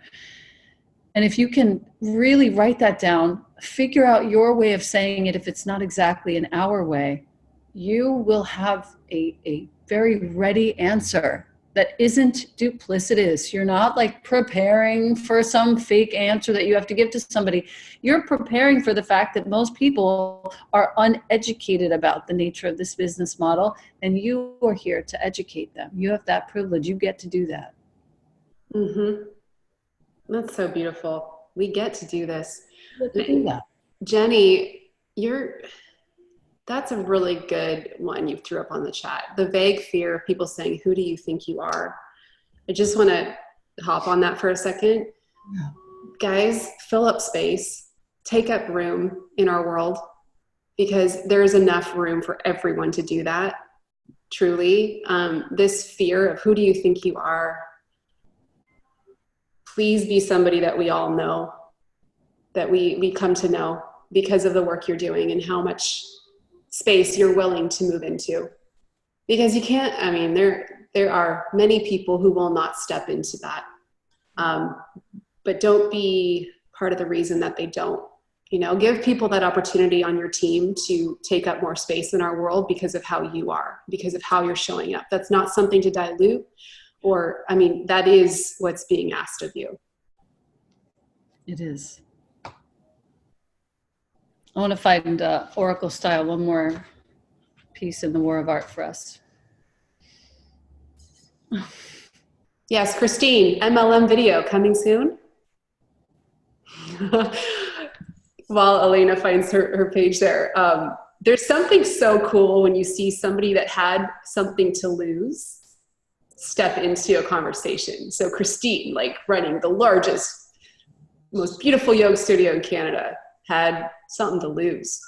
A: And if you can really write that down, figure out your way of saying it if it's not exactly in our way, you will have a very ready answer that isn't duplicitous. You're not like preparing for some fake answer that you have to give to somebody. You're preparing for the fact that most people are uneducated about the nature of this business model, and you are here to educate them. You have that privilege. You get to do that.
B: Mm-hmm. That's so beautiful. We get to do this.
A: You get to do that.
B: Jenny, that's a really good one you threw up on the chat. The vague fear of people saying, who do you think you are? I just want to hop on that for a second.
A: Yeah.
B: Guys, fill up space, take up room in our world, because there's enough room for everyone to do that. Truly, this fear of who do you think you are? Please be somebody that we all know, that we come to know because of the work you're doing and how much space you're willing to move into. Because you can't, I mean, there are many people who will not step into that. But don't be part of the reason that they don't. You know, give people that opportunity on your team to take up more space in our world because of how you are, because of how you're showing up. That's not something to dilute, or, I mean, that is what's being asked of you.
A: It is. I want to find Oracle style, one more piece in the War of Art for us.
B: Yes, Christine, MLM video coming soon. While Elena finds her page there. There's something so cool when you see somebody that had something to lose step into a conversation. So Christine, like running the largest, most beautiful yoga studio in Canada, had something to lose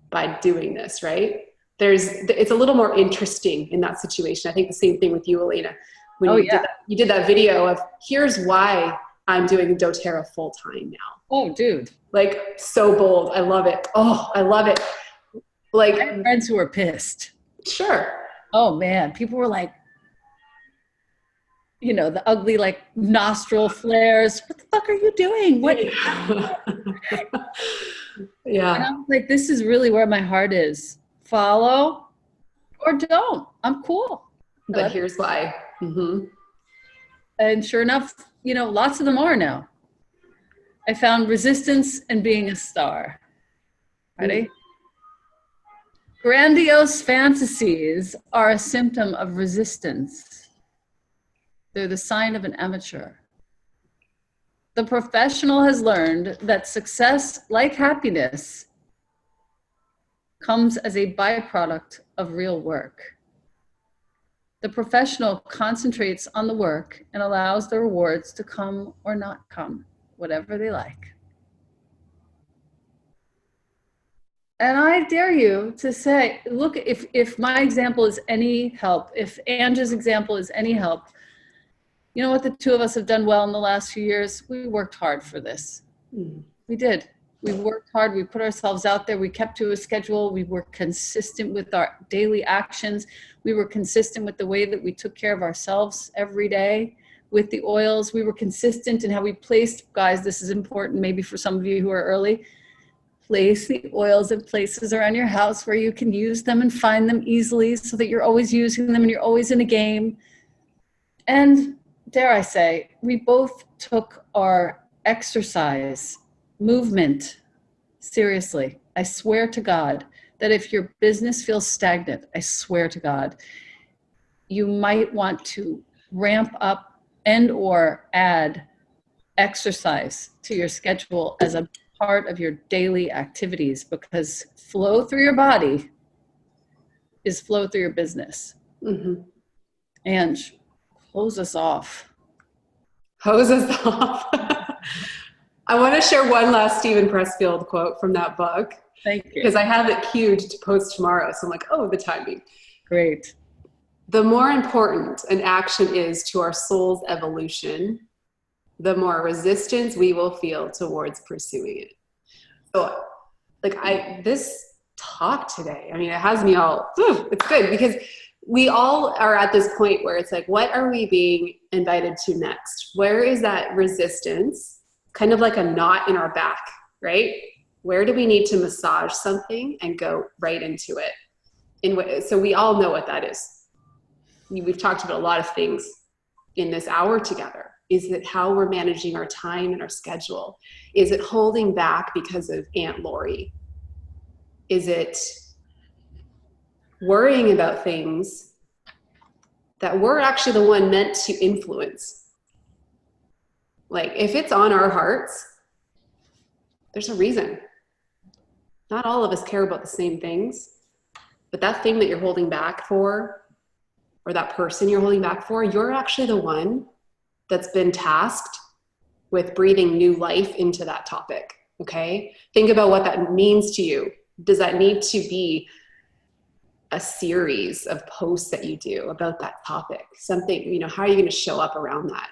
B: by doing this, right? It's a little more interesting in that situation. I think the same thing with you, Elena. When you did that video of, here's why I'm doing doTERRA full time now.
A: Oh, dude.
B: Like, so bold. I love it. Oh, I love it. Like,
A: I have friends who were pissed.
B: Sure.
A: Oh man, people were like, you know, the ugly like nostril flares. What the fuck are you doing? What?
B: Yeah.
A: And I'm like, this is really where my heart is. Follow or don't. I'm cool.
B: But here's why. Mm-hmm.
A: And sure enough, you know, lots of them are now. I found resistance in being a star. Ready? Mm-hmm. Grandiose fantasies are a symptom of resistance. They're the sign of an amateur. The professional has learned that success, like happiness, comes as a byproduct of real work. The professional concentrates on the work and allows the rewards to come or not come, whatever they like. And I dare you to say, look, if my example is any help, if Ange's example is any help, you know what the two of us have done well in the last few years? We worked hard for this. We did. We worked hard. We put ourselves out there. We kept to a schedule. We were consistent with our daily actions. We were consistent with the way that we took care of ourselves every day with the oils. We were consistent in how we placed, guys, this is important maybe for some of you who are early, place the oils in places around your house where you can use them and find them easily so that you're always using them and you're always in a game. And dare I say, we both took our exercise, movement, seriously. I swear to God that if your business feels stagnant, I swear to God, you might want to ramp up and or add exercise to your schedule as a part of your daily activities, because flow through your body is flow through your business. Mm-hmm. Ange, hose us off.
B: Hose us off. I want to share one last Stephen Pressfield quote from that book.
A: Thank you.
B: Because I have it queued to post tomorrow. So I'm like, oh, the timing.
A: Great.
B: The more important an action is to our soul's evolution, the more resistance we will feel towards pursuing it. So like this talk today, I mean, it has me all, it's good, because we all are at this point where it's like, what are we being invited to next? Where is that resistance? Kind of like a knot in our back, right? Where do we need to massage something and go right into it? So we all know what that is. We've talked about a lot of things in this hour together. Is it how we're managing our time and our schedule? Is it holding back because of Aunt Lori? Is it worrying about things that we're actually the one meant to influence? Like, if it's on our hearts, there's a reason. Not all of us care about the same things, but that thing that you're holding back for, or that person you're holding back for, you're actually the one that's been tasked with breathing new life into that topic, okay? Think about what that means to you. Does that need to be a series of posts that you do about that topic? Something, how are you gonna show up around that?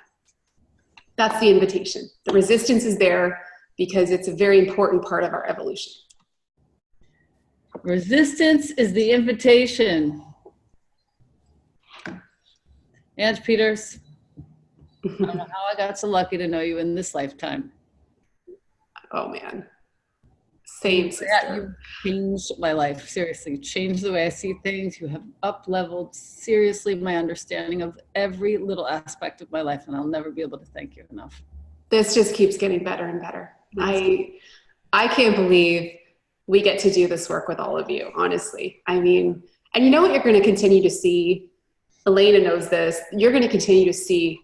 B: That's the invitation. The resistance is there because it's a very important part of our evolution.
A: Resistance is the invitation. Ange Peters, I don't know how I got so lucky to know you in this lifetime.
B: Oh man, same sister.
A: You changed my life, seriously. You changed the way I see things. You have up-leveled, seriously, my understanding of every little aspect of my life, and I'll never be able to thank you enough.
B: This just keeps getting better and better. I can't believe we get to do this work with all of you, honestly. I mean, and you know what you're going to continue to see? Elena knows this. You're going to continue to see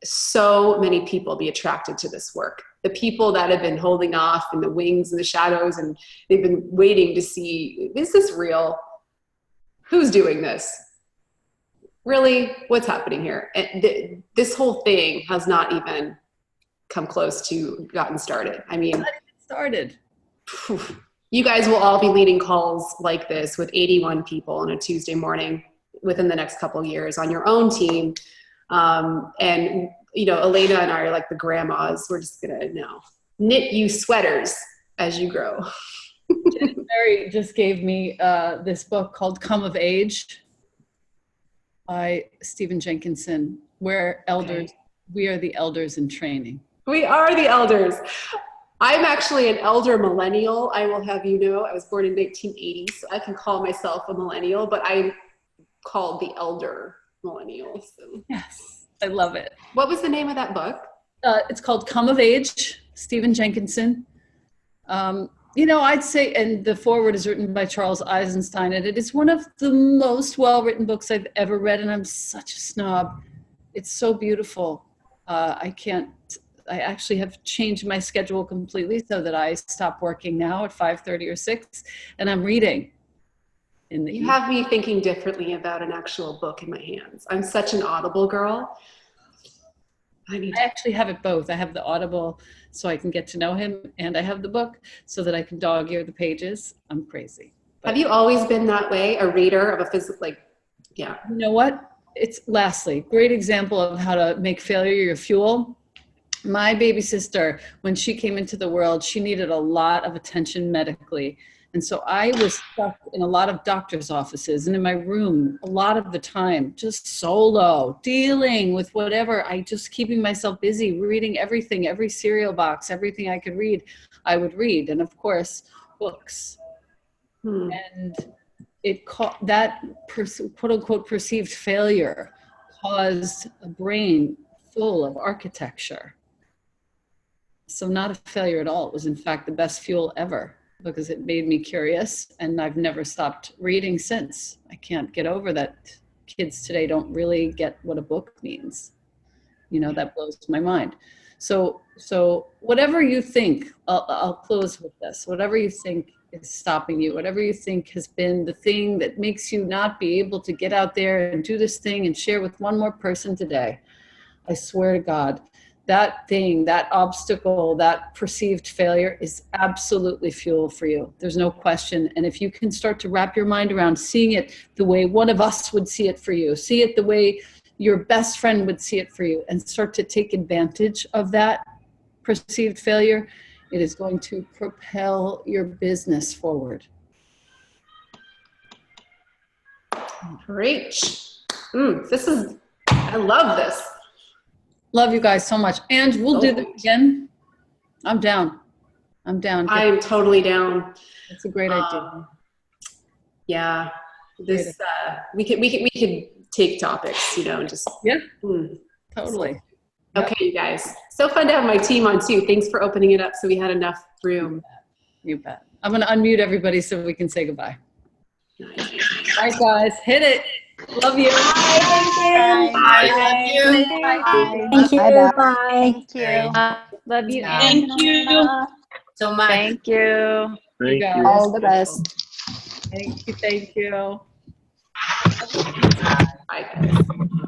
B: so many people be attracted to this work. The people that have been holding off in the wings and the shadows, and they've been waiting to see, is this real? Who's doing this? Really? What's happening here? And this whole thing has not even come close to gotten started. I mean,
A: not even started.
B: You guys will all be leading calls like this with 81 people on a Tuesday morning within the next couple of years on your own team. And, Elena and I are like the grandmas. We're just going to knit you sweaters as you grow.
A: Mary just gave me this book called Come of Age by Stephen Jenkinson, where we are the elders in training.
B: We are the elders. I'm actually an elder millennial. I will have you know, I was born in 1980, so I can call myself a millennial, but I'm called the elder millennial. So.
A: Yes, I love it.
B: What was the name of that book?
A: It's called Come of Age, Stephen Jenkinson. I'd say, and the foreword is written by Charles Eisenstein, and it is one of the most well-written books I've ever read, and I'm such a snob. It's so beautiful. I actually have changed my schedule completely so that I stop working now at 5:30 or 6, and I'm reading. You
B: have me thinking differently about an actual book in my hands. I'm such an Audible girl. I
A: actually have it both. I have the Audible so I can get to know him, and I have the book so that I can dog ear the pages. I'm crazy.
B: Have you always been that way, a reader of a physical, yeah.
A: You know what? Lastly, great example of how to make failure your fuel. My baby sister, when she came into the world, she needed a lot of attention medically. And so I was stuck in a lot of doctor's offices and in my room a lot of the time, just solo, dealing with whatever. Keeping myself busy, reading everything, every cereal box, everything I could read, I would read. And of course, books. And that quote unquote perceived failure caused a brain full of architecture. So not a failure at all. It was in fact the best fuel ever because it made me curious, and I've never stopped reading since. I can't get over that kids today don't really get what a book means. That blows my mind. So whatever you think, I'll close with this. Whatever you think is stopping you, whatever you think has been the thing that makes you not be able to get out there and do this thing and share with one more person today, I swear to God, that thing, that obstacle, that perceived failure is absolutely fuel for you. There's no question. And if you can start to wrap your mind around seeing it the way one of us would see it for you, see it the way your best friend would see it for you, and start to take advantage of that perceived failure, it is going to propel your business forward.
B: Preach. I love this.
A: Love you guys so much. And we'll do this again. I'm down. I'm down.
B: I am totally down.
A: That's a great idea.
B: Yeah, this we could take topics, and just
A: Totally.
B: Okay, you guys. So fun to have my team on too. Thanks for opening it up so we had enough room.
A: You bet. I'm going to unmute everybody so we can say goodbye. Nice. All right, guys, hit it. Love you.
C: Bye. Thank you.
D: Bye.
C: Thank you.
D: Bye.
C: Bye.
D: Thank you.
C: Love you.
E: Thank you so much.
C: Thank you.
A: You guys.
D: All the best.
A: Thank you. Thank you.
B: Bye, guys.